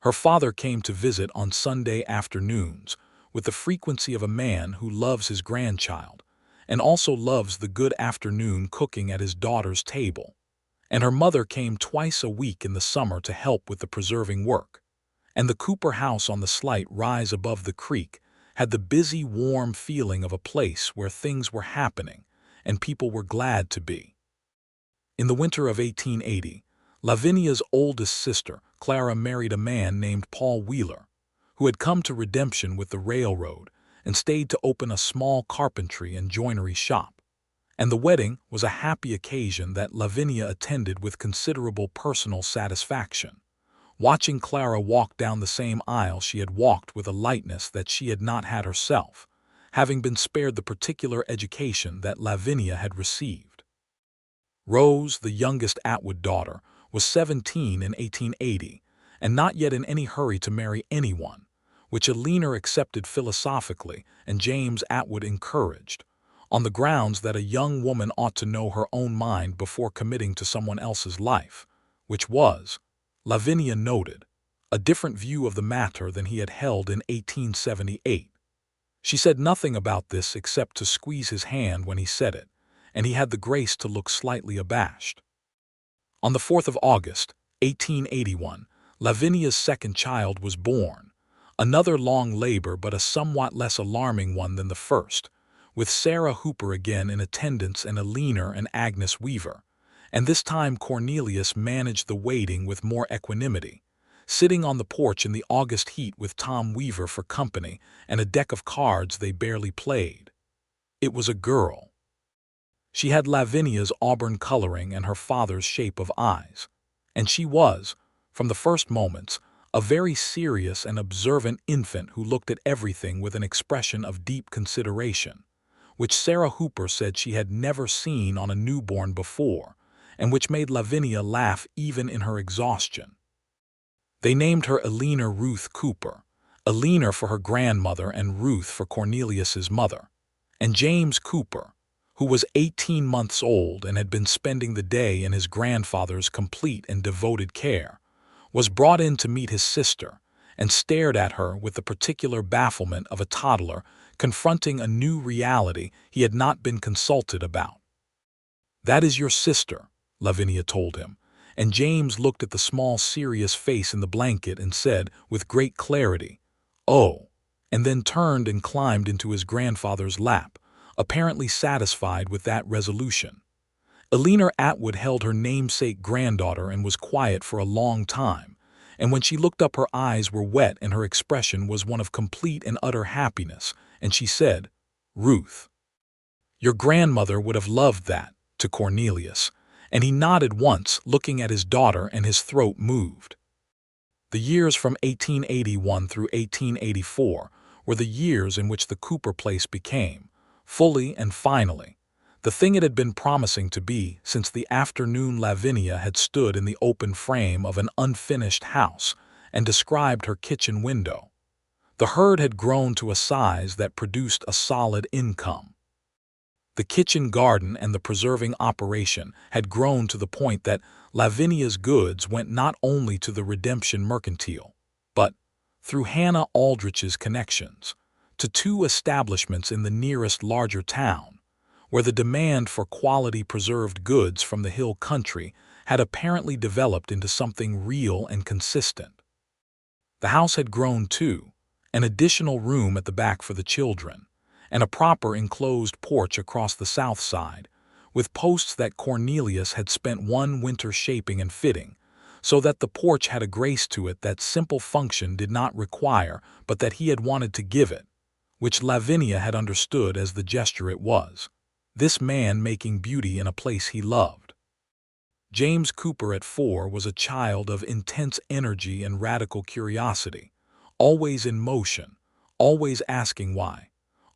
Her father came to visit on Sunday afternoons with the frequency of a man who loves his grandchild, and also loves the good afternoon cooking at his daughter's table, and her mother came twice a week in the summer to help with the preserving work, and the Cooper house on the slight rise above the creek had the busy, warm feeling of a place where things were happening and people were glad to be. In the winter of 1880, Lavinia's oldest sister, Clara, married a man named Paul Wheeler, who had come to Redemption with the railroad and stayed to open a small carpentry and joinery shop. And the wedding was a happy occasion that Lavinia attended with considerable personal satisfaction, watching Clara walk down the same aisle she had walked with a lightness that she had not had herself, having been spared the particular education that Lavinia had received. Rose, the youngest Atwood daughter, was 17 in 1880, and not yet in any hurry to marry anyone, which Eleanor accepted philosophically and James Atwood encouraged, on the grounds that a young woman ought to know her own mind before committing to someone else's life, which was, Lavinia noted, a different view of the matter than he had held in 1878. She said nothing about this except to squeeze his hand when he said it, and he had the grace to look slightly abashed. On the 4th of August, 1881, Lavinia's second child was born, another long labor but a somewhat less alarming one than the first, with Sarah Hooper again in attendance and Eleanor and Agnes Weaver, and this time Cornelius managed the waiting with more equanimity, sitting on the porch in the August heat with Tom Weaver for company and a deck of cards they barely played. It was a girl. She had Lavinia's auburn coloring and her father's shape of eyes, and she was, from the first moments, a very serious and observant infant who looked at everything with an expression of deep consideration, which Sarah Hooper said she had never seen on a newborn before, and which made Lavinia laugh even in her exhaustion. They named her Eleanor Ruth Cooper, Eleanor for her grandmother and Ruth for Cornelius's mother, and James Cooper, who was 18 months old and had been spending the day in his grandfather's complete and devoted care, was brought in to meet his sister and stared at her with the particular bafflement of a toddler confronting a new reality he had not been consulted about. "That is your sister," Lavinia told him, and James looked at the small serious face in the blanket and said with great clarity, "Oh," and then turned and climbed into his grandfather's lap, apparently satisfied with that resolution. Eleanor Atwood held her namesake granddaughter and was quiet for a long time, and when she looked up her eyes were wet and her expression was one of complete and utter happiness, and she said, "Ruth, your grandmother would have loved that," to Cornelius, and he nodded once, looking at his daughter, and his throat moved. The years from 1881 through 1884 were the years in which the Cooper place became, fully and finally, the thing it had been promising to be since the afternoon Lavinia had stood in the open frame of an unfinished house and described her kitchen window. The herd had grown to a size that produced a solid income. The kitchen garden and the preserving operation had grown to the point that Lavinia's goods went not only to the Redemption Mercantile, but, through Hannah Aldrich's connections, to 2 establishments in the nearest larger town, where the demand for quality preserved goods from the hill country had apparently developed into something real and consistent. The house had grown too, an additional room at the back for the children, and a proper enclosed porch across the south side, with posts that Cornelius had spent one winter shaping and fitting, so that the porch had a grace to it that simple function did not require but that he had wanted to give it, which Lavinia had understood as the gesture it was. This man making beauty in a place he loved. James Cooper at 4 was a child of intense energy and radical curiosity, always in motion, always asking why,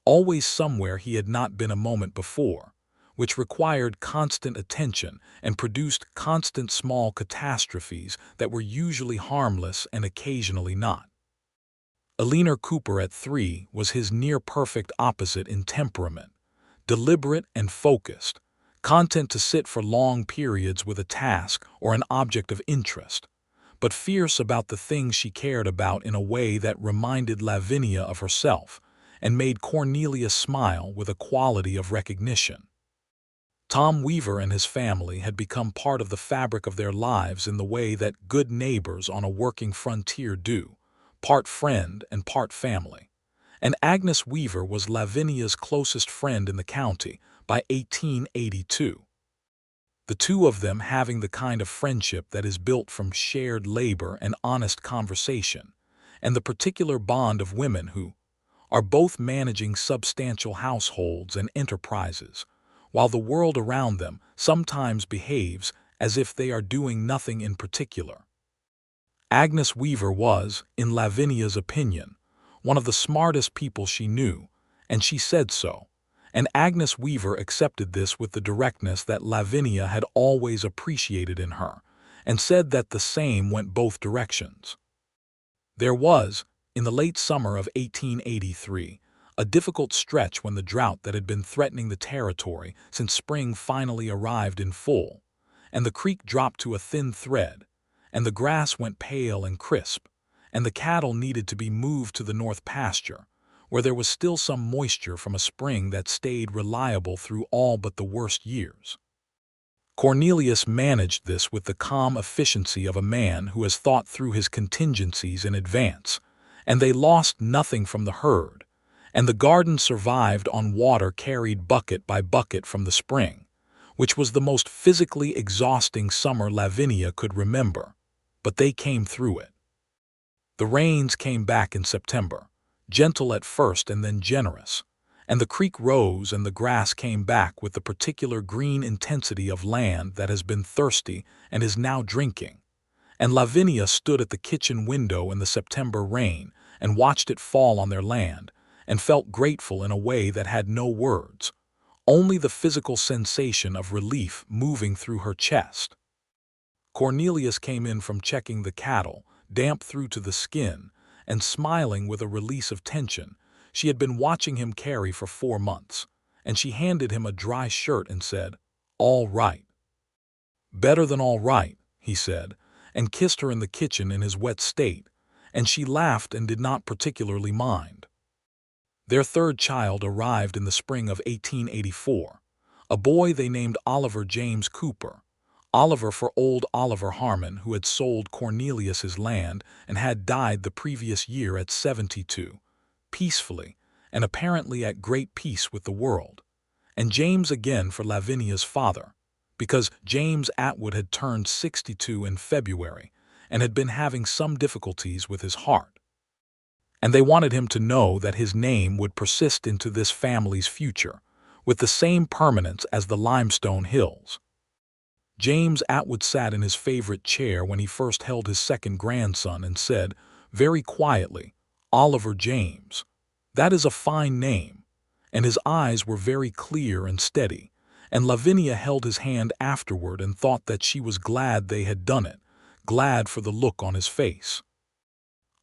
always somewhere he had not been a moment before, which required constant attention and produced constant small catastrophes that were usually harmless and occasionally not. Lavinia Cooper at 3 was his near-perfect opposite in temperament, deliberate and focused, content to sit for long periods with a task or an object of interest, but fierce about the things she cared about in a way that reminded Lavinia of herself and made Cornelius smile with a quality of recognition. Tom Weaver and his family had become part of the fabric of their lives in the way that good neighbors on a working frontier do, part friend and part family. And Agnes Weaver was Lavinia's closest friend in the county by 1882. The two of them having the kind of friendship that is built from shared labor and honest conversation, and the particular bond of women who are both managing substantial households and enterprises, while the world around them sometimes behaves as if they are doing nothing in particular. Agnes Weaver was, in Lavinia's opinion, one of the smartest people she knew, and she said so, and Agnes Weaver accepted this with the directness that Lavinia had always appreciated in her, and said that the same went both directions. There was, in the late summer of 1883, a difficult stretch when the drought that had been threatening the territory since spring finally arrived in full, and the creek dropped to a thin thread, and the grass went pale and crisp, and the cattle needed to be moved to the north pasture, where there was still some moisture from a spring that stayed reliable through all but the worst years. Cornelius managed this with the calm efficiency of a man who has thought through his contingencies in advance, and they lost nothing from the herd, and the garden survived on water carried bucket by bucket from the spring, which was the most physically exhausting summer Lavinia could remember, but they came through it. The rains came back in September, gentle at first and then generous, and the creek rose and the grass came back with the particular green intensity of land that has been thirsty and is now drinking, and Lavinia stood at the kitchen window in the September rain and watched it fall on their land, and felt grateful in a way that had no words, only the physical sensation of relief moving through her chest. Cornelius came in from checking the cattle, damp through to the skin, and smiling with a release of tension. She had been watching him carry for 4 months, and she handed him a dry shirt and said, "All right." "Better than all right," he said, and kissed her in the kitchen in his wet state, and she laughed and did not particularly mind. Their third child arrived in the spring of 1884, a boy they named Oliver James Cooper, Oliver for old Oliver Harmon, who had sold Cornelius his land and had died the previous year at 72, peacefully and apparently at great peace with the world, and James again for Lavinia's father, because James Atwood had turned 62 in February and had been having some difficulties with his heart, and they wanted him to know that his name would persist into this family's future, with the same permanence as the limestone hills. James Atwood sat in his favorite chair when he first held his second grandson and said, very quietly, "Oliver James. That is a fine name," and his eyes were very clear and steady, and Lavinia held his hand afterward and thought that she was glad they had done it, glad for the look on his face.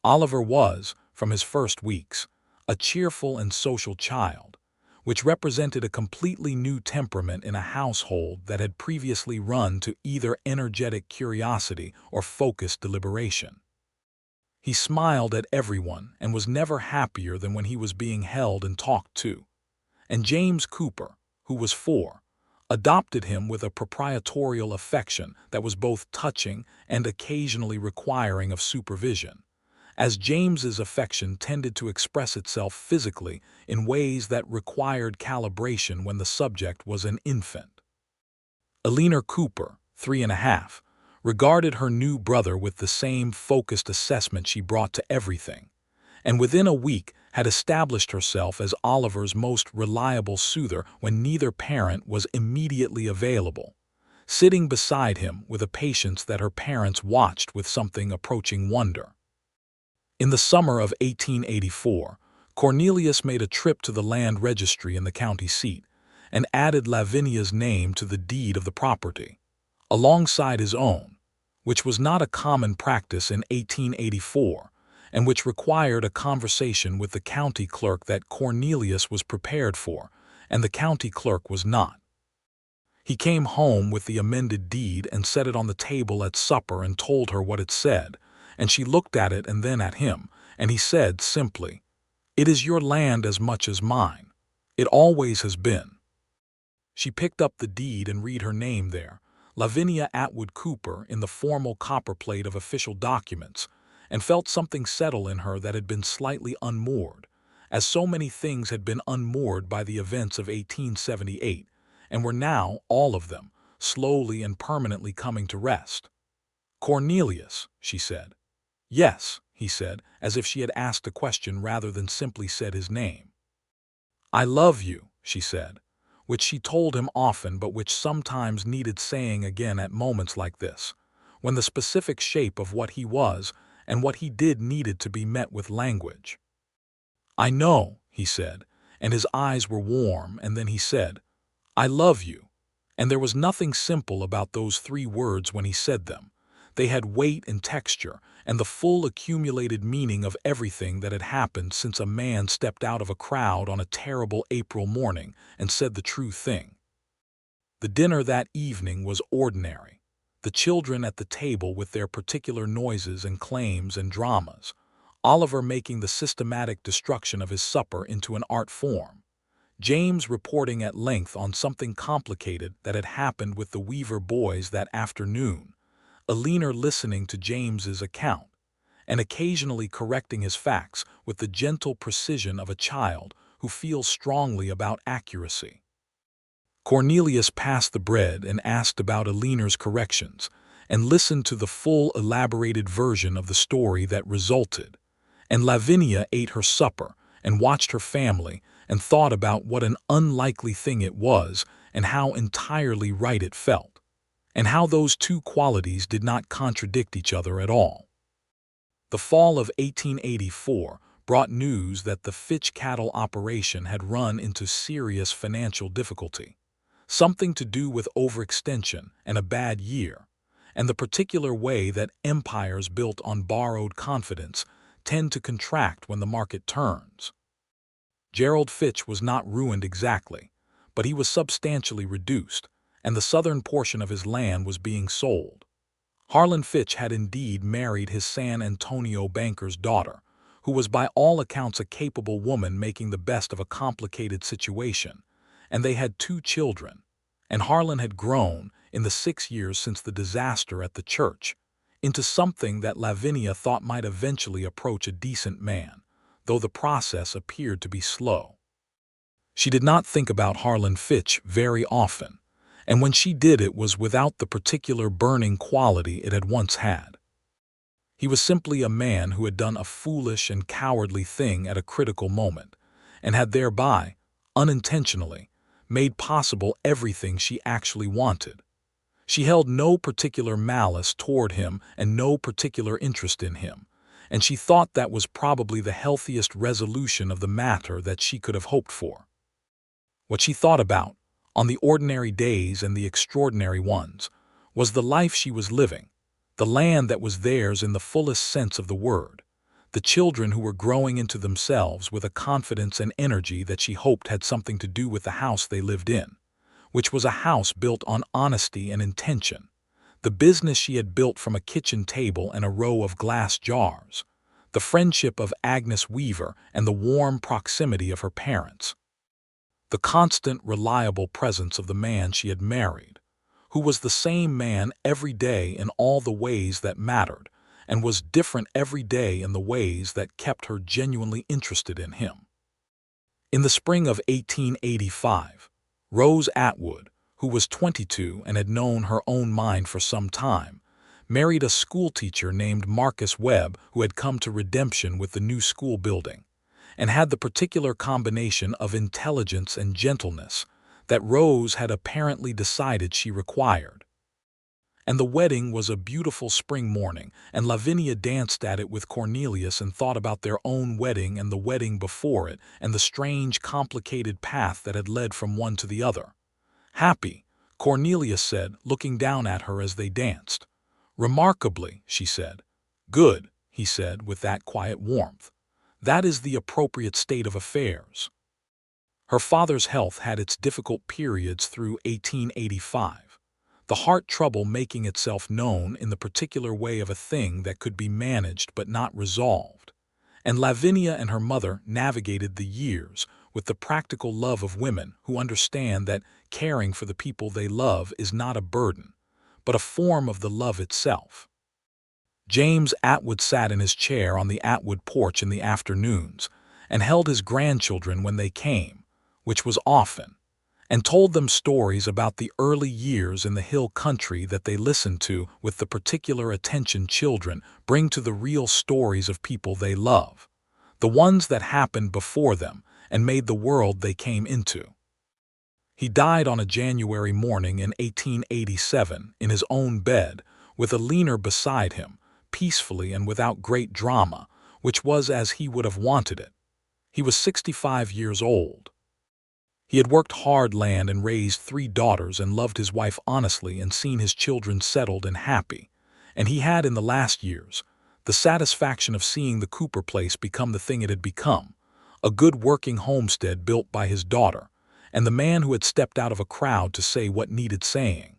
Oliver was, from his first weeks, a cheerful and social child, which represented a completely new temperament in a household that had previously run to either energetic curiosity or focused deliberation. He smiled at everyone and was never happier than when he was being held and talked to, and James Cooper, who was 4, adopted him with a proprietorial affection that was both touching and occasionally requiring of supervision, as James's affection tended to express itself physically in ways that required calibration when the subject was an infant. Lavinia Cooper, 3½, regarded her new brother with the same focused assessment she brought to everything, and within a week had established herself as Oliver's most reliable soother when neither parent was immediately available, sitting beside him with a patience that her parents watched with something approaching wonder. In the summer of 1884, Cornelius made a trip to the land registry in the county seat and added Lavinia's name to the deed of the property, alongside his own, which was not a common practice in 1884 and which required a conversation with the county clerk that Cornelius was prepared for, and the county clerk was not. He came home with the amended deed and set it on the table at supper and told her what it said, and she looked at it and then at him, and he said simply, "It is your land as much as mine. It always has been." She picked up the deed and read her name there, Lavinia Atwood Cooper, in the formal copperplate of official documents, and felt something settle in her that had been slightly unmoored, as so many things had been unmoored by the events of 1878, and were now, all of them, slowly and permanently coming to rest. "Cornelius," she said. "Yes," he said, as if she had asked a question rather than simply said his name. "I love you," she said, which she told him often but which sometimes needed saying again at moments like this, when the specific shape of what he was and what he did needed to be met with language. "I know," he said, and his eyes were warm, and then he said, "I love you," and there was nothing simple about those three words when he said them. They had weight and texture, and the full accumulated meaning of everything that had happened since a man stepped out of a crowd on a terrible April morning and said the true thing. The dinner that evening was ordinary, the children at the table with their particular noises and claims and dramas, Oliver making the systematic destruction of his supper into an art form, James reporting at length on something complicated that had happened with the Weaver boys that afternoon, Alina listening to James's account, and occasionally correcting his facts with the gentle precision of a child who feels strongly about accuracy. Cornelius passed the bread and asked about Alina's corrections, and listened to the full elaborated version of the story that resulted, and Lavinia ate her supper and watched her family and thought about what an unlikely thing it was and how entirely right it felt, and how those two qualities did not contradict each other at all. The fall of 1884 brought news that the Fitch cattle operation had run into serious financial difficulty, something to do with overextension and a bad year, and the particular way that empires built on borrowed confidence tend to contract when the market turns. Gerald Fitch was not ruined exactly, but he was substantially reduced, and the southern portion of his land was being sold. Harlan Fitch had indeed married his San Antonio banker's daughter, who was by all accounts a capable woman making the best of a complicated situation, and they had 2 children, and Harlan had grown, in the 6 years since the disaster at the church, into something that Lavinia thought might eventually approach a decent man, though the process appeared to be slow. She did not think about Harlan Fitch very often, and when she did it was without the particular burning quality it had once had. He was simply a man who had done a foolish and cowardly thing at a critical moment, and had thereby, unintentionally, made possible everything she actually wanted. She held no particular malice toward him and no particular interest in him, and she thought that was probably the healthiest resolution of the matter that she could have hoped for. What she thought about, on the ordinary days and the extraordinary ones, was the life she was living, the land that was theirs in the fullest sense of the word, the children who were growing into themselves with a confidence and energy that she hoped had something to do with the house they lived in, which was a house built on honesty and intention, the business she had built from a kitchen table and a row of glass jars, the friendship of Agnes Weaver and the warm proximity of her parents, the constant, reliable presence of the man she had married, who was the same man every day in all the ways that mattered, and was different every day in the ways that kept her genuinely interested in him. In the spring of 1885, Rose Atwood, who was 22 and had known her own mind for some time, married a schoolteacher named Marcus Webb who had come to Redemption with the new school building, and had the particular combination of intelligence and gentleness that Rose had apparently decided she required. And the wedding was a beautiful spring morning, and Lavinia danced at it with Cornelius and thought about their own wedding and the wedding before it and the strange, complicated path that had led from one to the other. "Happy," Cornelius said, looking down at her as they danced. "Remarkably," she said. "Good," he said with that quiet warmth. "That is the appropriate state of affairs." Her father's health had its difficult periods through 1885, the heart trouble making itself known in the particular way of a thing that could be managed but not resolved. And Lavinia and her mother navigated the years with the practical love of women who understand that caring for the people they love is not a burden, but a form of the love itself. James Atwood sat in his chair on the Atwood porch in the afternoons and held his grandchildren when they came, which was often, and told them stories about the early years in the hill country that they listened to with the particular attention children bring to the real stories of people they love, the ones that happened before them and made the world they came into. He died on a January morning in 1887 in his own bed, with a leaner beside him, peacefully and without great drama, which was as he would have wanted it. He was 65 years old. He had worked hard land and raised 3 daughters and loved his wife honestly and seen his children settled and happy, and he had in the last years the satisfaction of seeing the Cooper place become the thing it had become, a good working homestead built by his daughter, and the man who had stepped out of a crowd to say what needed saying.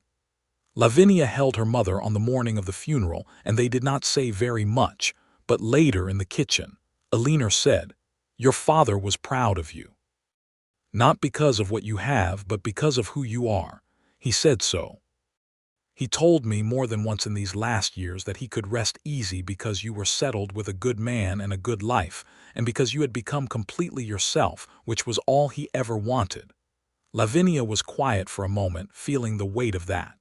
Lavinia held her mother on the morning of the funeral, and they did not say very much, but later in the kitchen, Eleanor said, "Your father was proud of you. Not because of what you have, but because of who you are. He said so. He told me more than once in these last years that he could rest easy because you were settled with a good man and a good life, and because you had become completely yourself, which was all he ever wanted." Lavinia was quiet for a moment, feeling the weight of that.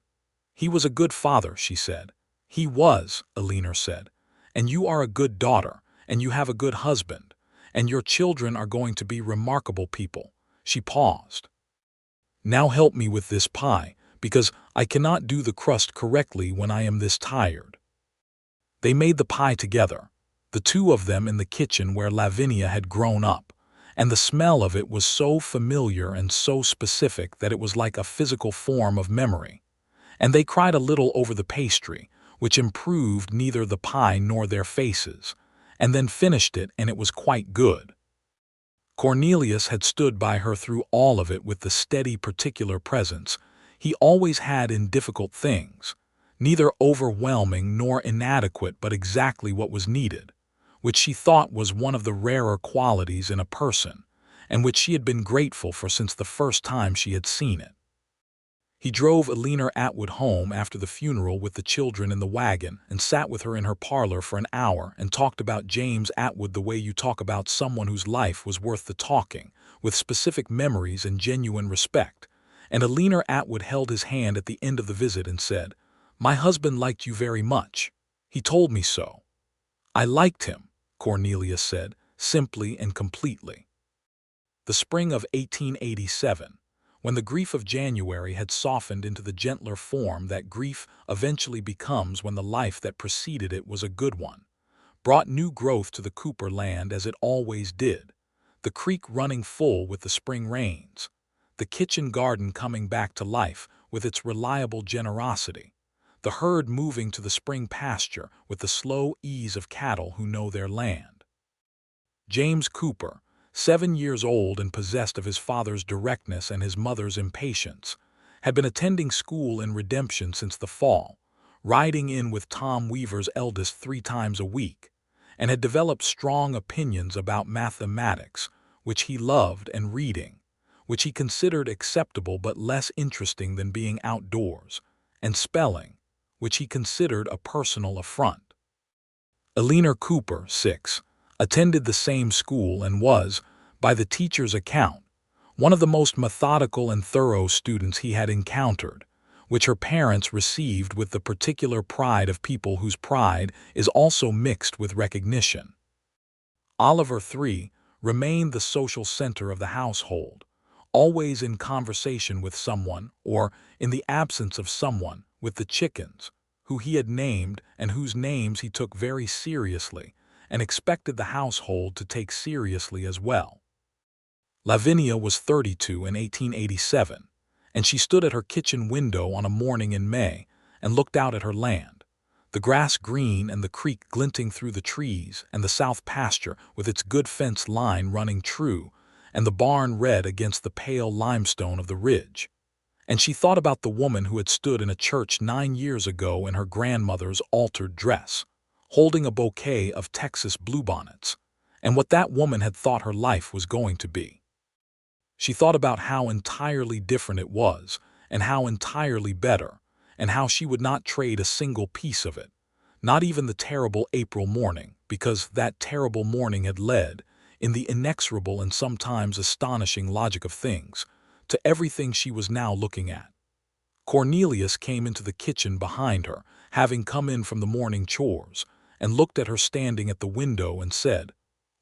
"He was a good father," she said. "He was," Eleanor said. "And you are a good daughter, and you have a good husband, and your children are going to be remarkable people." She paused. "Now help me with this pie, because I cannot do the crust correctly when I am this tired." They made the pie together, the two of them in the kitchen where Lavinia had grown up, and the smell of it was so familiar and so specific that it was like a physical form of memory. And they cried a little over the pastry, which improved neither the pie nor their faces, and then finished it, and it was quite good. Cornelius had stood by her through all of it with the steady particular presence he always had in difficult things, neither overwhelming nor inadequate but exactly what was needed, which she thought was one of the rarer qualities in a person, and which she had been grateful for since the first time she had seen it. He drove Lavinia Atwood home after the funeral with the children in the wagon and sat with her in her parlor for an hour and talked about James Atwood the way you talk about someone whose life was worth the talking, with specific memories and genuine respect. And Lavinia Atwood held his hand at the end of the visit and said, "My husband liked you very much. He told me so." "I liked him," Cornelius said, simply and completely. The spring of 1887, when the grief of January had softened into the gentler form that grief eventually becomes when the life that preceded it was a good one, brought new growth to the Cooper land as it always did, the creek running full with the spring rains, the kitchen garden coming back to life with its reliable generosity, the herd moving to the spring pasture with the slow ease of cattle who know their land. James Cooper, 7 years old and possessed of his father's directness and his mother's impatience, had been attending school in Redemption since the fall, riding in with Tom Weaver's eldest 3 times a week, and had developed strong opinions about mathematics, which he loved, and reading, which he considered acceptable but less interesting than being outdoors, and spelling, which he considered a personal affront. Eleanor Cooper, 6, attended the same school and was, by the teacher's account, one of the most methodical and thorough students he had encountered, which her parents received with the particular pride of people whose pride is also mixed with recognition. Oliver, 3, remained the social center of the household, always in conversation with someone, or, in the absence of someone, with the chickens, who he had named and whose names he took very seriously and expected the household to take seriously as well. Lavinia was 32 in 1887, and she stood at her kitchen window on a morning in May and looked out at her land, the grass green and the creek glinting through the trees and the south pasture with its good fence line running true and the barn red against the pale limestone of the ridge. And she thought about the woman who had stood in a church 9 years ago in her grandmother's altered dress, holding a bouquet of Texas bluebonnets, and what that woman had thought her life was going to be. She thought about how entirely different it was, and how entirely better, and how she would not trade a single piece of it, not even the terrible April morning, because that terrible morning had led, in the inexorable and sometimes astonishing logic of things, to everything she was now looking at. Cornelius came into the kitchen behind her, having come in from the morning chores, and looked at her standing at the window and said,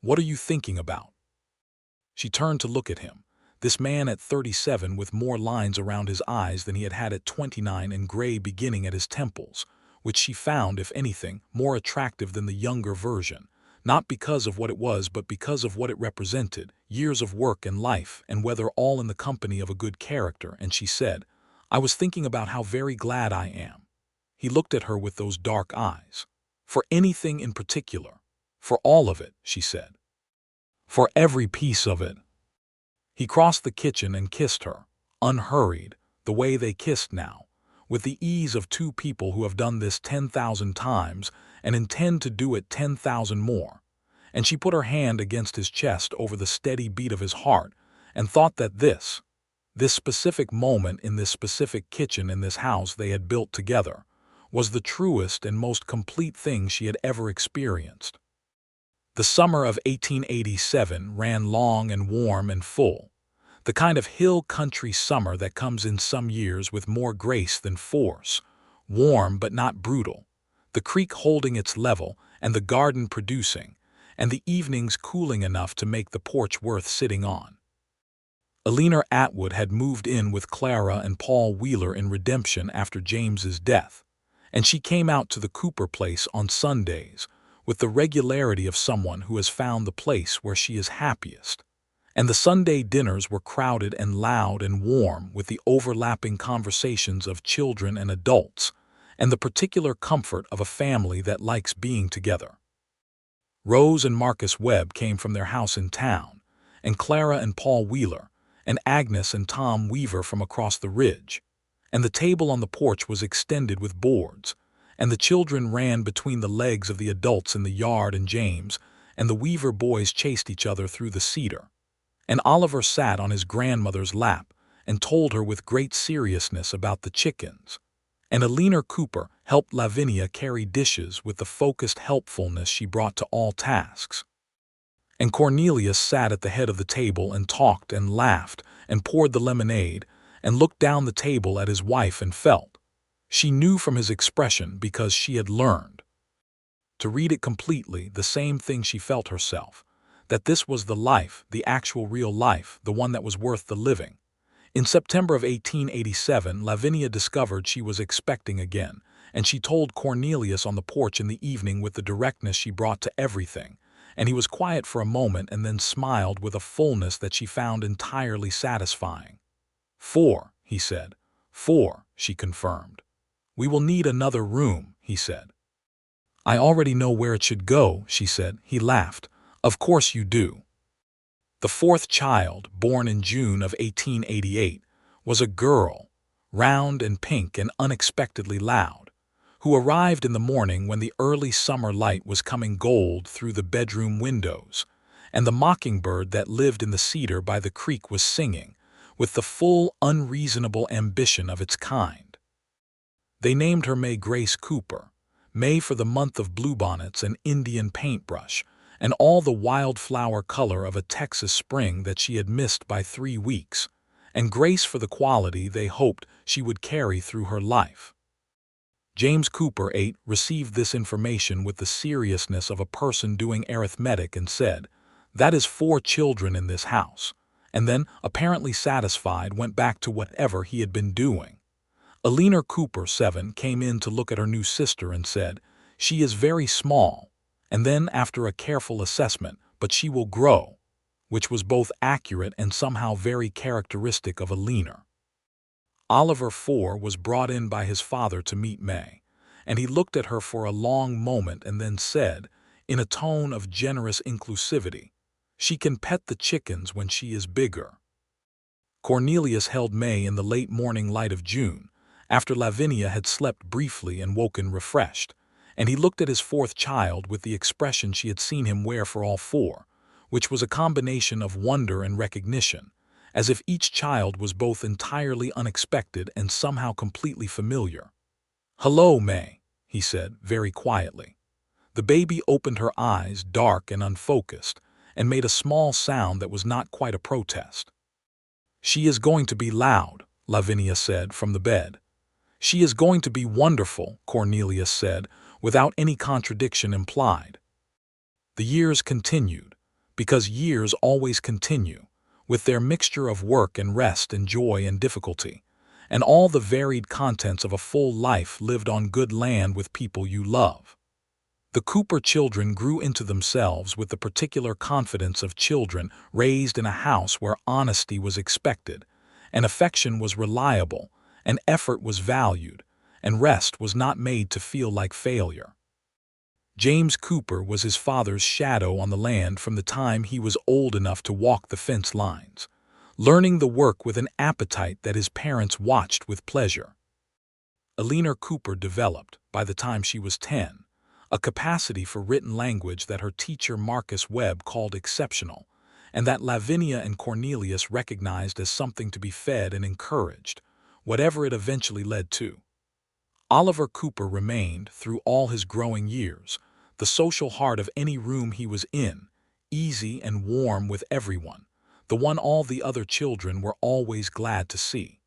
"What are you thinking about?" She turned to look at him, this man at 37 with more lines around his eyes than he had had at 29 and gray beginning at his temples, which she found, if anything, more attractive than the younger version, not because of what it was but because of what it represented, years of work and life, and whether all in the company of a good character, and she said, "I was thinking about how very glad I am." He looked at her with those dark eyes. "For anything in particular?" "For all of it," she said. "For every piece of it." He crossed the kitchen and kissed her, unhurried, the way they kissed now, with the ease of two people who have done this 10,000 times and intend to do it 10,000 more, and she put her hand against his chest over the steady beat of his heart and thought that this specific moment in this specific kitchen in this house they had built together was the truest and most complete thing she had ever experienced. The summer of 1887 ran long and warm and full, the kind of hill country summer that comes in some years with more grace than force, warm but not brutal, the creek holding its level and the garden producing, and the evenings cooling enough to make the porch worth sitting on. Lavinia Atwood had moved in with Clara and Paul Wheeler in Redemption after James's death, and she came out to the Cooper place on Sundays with the regularity of someone who has found the place where she is happiest. And the Sunday dinners were crowded and loud and warm with the overlapping conversations of children and adults, and the particular comfort of a family that likes being together. Rose and Marcus Webb came from their house in town, and Clara and Paul Wheeler, and Agnes and Tom Weaver from across the ridge, and the table on the porch was extended with boards, and the children ran between the legs of the adults in the yard, and James and the Weaver boys chased each other through the cedar. And Oliver sat on his grandmother's lap and told her with great seriousness about the chickens. And Lavinia Cooper helped Lavinia carry dishes with the focused helpfulness she brought to all tasks. And Cornelius sat at the head of the table and talked and laughed and poured the lemonade and looked down the table at his wife and felt. She knew from his expression, because she had learned to read it completely, the same thing she felt herself, that this was the life, the actual real life, the one that was worth the living. In September of 1887, Lavinia discovered she was expecting again, and she told Cornelius on the porch in the evening with the directness she brought to everything, and he was quiet for a moment and then smiled with a fullness that she found entirely satisfying. "4," he said. "4," she confirmed. "We will need another room," he said. "I already know where it should go," she said. He laughed. "Of course you do." The fourth child, born in June of 1888, was a girl, round and pink and unexpectedly loud, who arrived in the morning when the early summer light was coming gold through the bedroom windows, and the mockingbird that lived in the cedar by the creek was singing, with the full, unreasonable ambition of its kind. They named her May Grace Cooper, May for the month of bluebonnets and Indian paintbrush, and all the wildflower color of a Texas spring that she had missed by 3 weeks, and Grace for the quality they hoped she would carry through her life. James Cooper, 8, received this information with the seriousness of a person doing arithmetic and said, That is 4 children in this house. And then, apparently satisfied, went back to whatever he had been doing. Lavinia Cooper, 7, came in to look at her new sister and said, "She is very small." And then, after a careful assessment, "But she will grow," which was both accurate and somehow very characteristic of Lavinia. Oliver, 4, was brought in by his father to meet May, and he looked at her for a long moment and then said, in a tone of generous inclusivity, "She can pet the chickens when she is bigger." Cornelius held May in the late morning light of June, after Lavinia had slept briefly and woken refreshed, and he looked at his 4th child with the expression she had seen him wear for all 4, which was a combination of wonder and recognition, as if each child was both entirely unexpected and somehow completely familiar. "Hello, May," he said, very quietly. The baby opened her eyes, dark and unfocused, and made a small sound that was not quite a protest. "She is going to be loud," Lavinia said from the bed. "She is going to be wonderful," Cornelius said, without any contradiction implied. The years continued, because years always continue, with their mixture of work and rest and joy and difficulty, and all the varied contents of a full life lived on good land with people you love. The Cooper children grew into themselves with the particular confidence of children raised in a house where honesty was expected, and affection was reliable, and effort was valued, and rest was not made to feel like failure. James Cooper was his father's shadow on the land from the time he was old enough to walk the fence lines, learning the work with an appetite that his parents watched with pleasure. Lavinia Cooper developed, by the time she was 10, a capacity for written language that her teacher Marcus Webb called exceptional, and that Lavinia and Cornelius recognized as something to be fed and encouraged, whatever it eventually led to. Oliver Cooper remained, through all his growing years, the social heart of any room he was in, easy and warm with everyone, the one all the other children were always glad to see.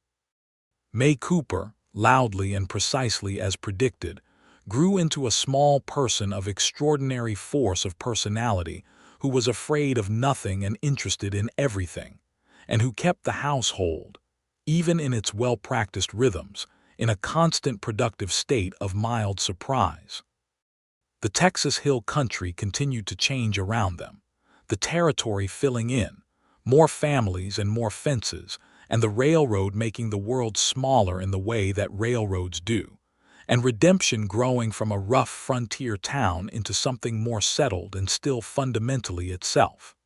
May Cooper, loudly and precisely as predicted, grew into a small person of extraordinary force of personality who was afraid of nothing and interested in everything, and who kept the household, even in its well-practiced rhythms, in a constant productive state of mild surprise. The Texas Hill Country continued to change around them, the territory filling in, more families and more fences, and the railroad making the world smaller in the way that railroads do, and redemption growing from a rough frontier town into something more settled and still fundamentally itself.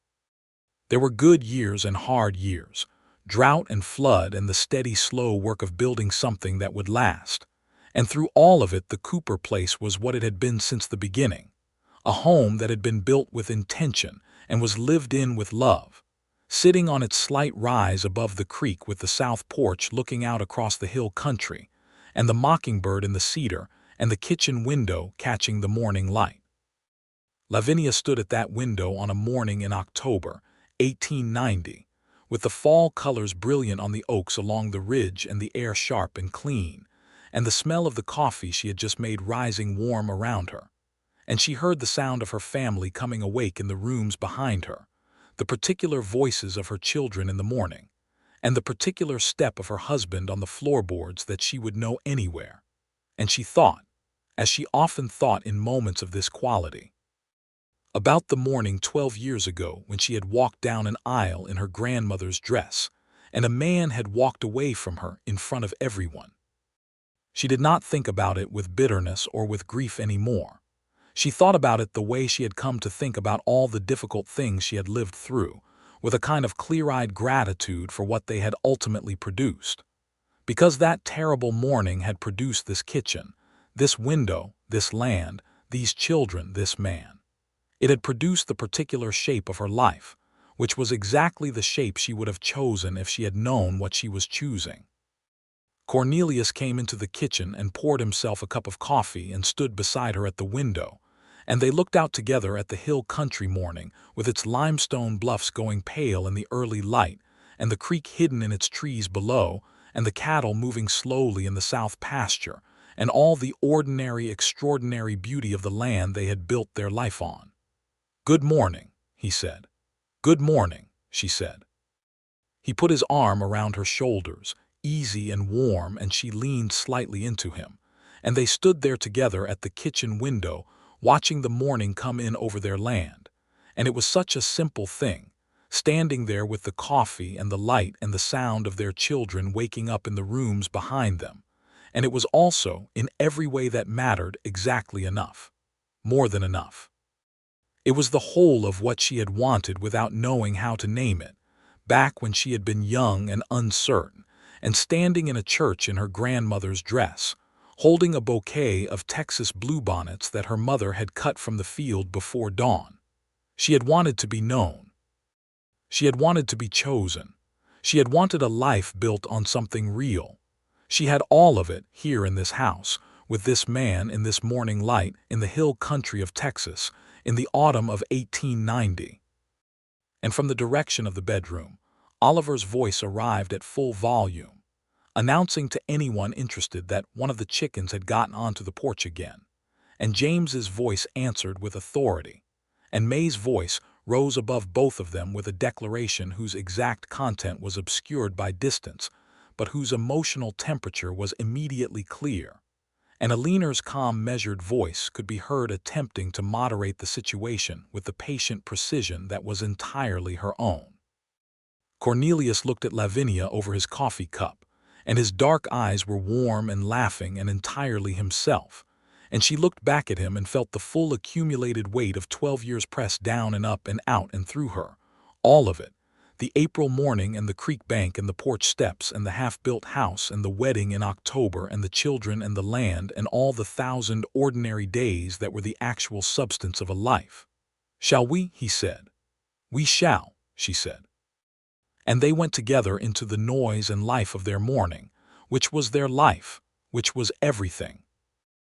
There were good years and hard years, drought and flood and the steady, slow work of building something that would last. And through all of it, the Cooper place was what it had been since the beginning, a home that had been built with intention and was lived in with love, sitting on its slight rise above the creek with the south porch looking out across the hill country, and the mockingbird in the cedar and the kitchen window catching the morning light. Lavinia stood at that window on a morning in October, 1890, with the fall colors brilliant on the oaks along the ridge and the air sharp and clean, and the smell of the coffee she had just made rising warm around her. And she heard the sound of her family coming awake in the rooms behind her, the particular voices of her children in the morning, and the particular step of her husband on the floorboards that she would know anywhere. And she thought, as she often thought in moments of this quality, about the morning 12 years ago when she had walked down an aisle in her grandmother's dress, and a man had walked away from her in front of everyone. She did not think about it with bitterness or with grief anymore. She thought about it the way she had come to think about all the difficult things she had lived through, with a kind of clear-eyed gratitude for what they had ultimately produced. Because that terrible morning had produced this kitchen, this window, this land, these children, this man. It had produced the particular shape of her life, which was exactly the shape she would have chosen if she had known what she was choosing. Cornelius came into the kitchen and poured himself a cup of coffee and stood beside her at the window, and they looked out together at the hill country morning, with its limestone bluffs going pale in the early light, and the creek hidden in its trees below, and the cattle moving slowly in the south pasture, and all the ordinary, extraordinary beauty of the land they had built their life on. "Good morning," he said. "Good morning," she said. He put his arm around her shoulders, easy and warm, and she leaned slightly into him, and they stood there together at the kitchen window, watching the morning come in over their land. And it was such a simple thing, standing there with the coffee and the light and the sound of their children waking up in the rooms behind them. And it was also, in every way that mattered, exactly enough. More than enough. It was the whole of what she had wanted without knowing how to name it, back when she had been young and uncertain, and standing in a church in her grandmother's dress, holding a bouquet of Texas bluebonnets that her mother had cut from the field before dawn. She had wanted to be known. She had wanted to be chosen. She had wanted a life built on something real. She had all of it here in this house, with this man in this morning light in the hill country of Texas, in the autumn of 1890. And from the direction of the bedroom, Oliver's voice arrived at full volume, announcing to anyone interested that one of the chickens had gotten onto the porch again. And James's voice answered with authority, and May's voice rose above both of them with a declaration whose exact content was obscured by distance, but whose emotional temperature was immediately clear. And Aliner's calm, measured voice could be heard attempting to moderate the situation with the patient precision that was entirely her own. Cornelius looked at Lavinia over his coffee cup, and his dark eyes were warm and laughing and entirely himself, and she looked back at him and felt the full accumulated weight of 12 years pressed down and up and out and through her, all of it. The April morning and the creek bank and the porch steps and the half-built house and the wedding in October and the children and the land and all the 1,000 ordinary days that were the actual substance of a life. "Shall we?" he said. "We shall," she said. And they went together into the noise and life of their morning, which was their life, which was everything.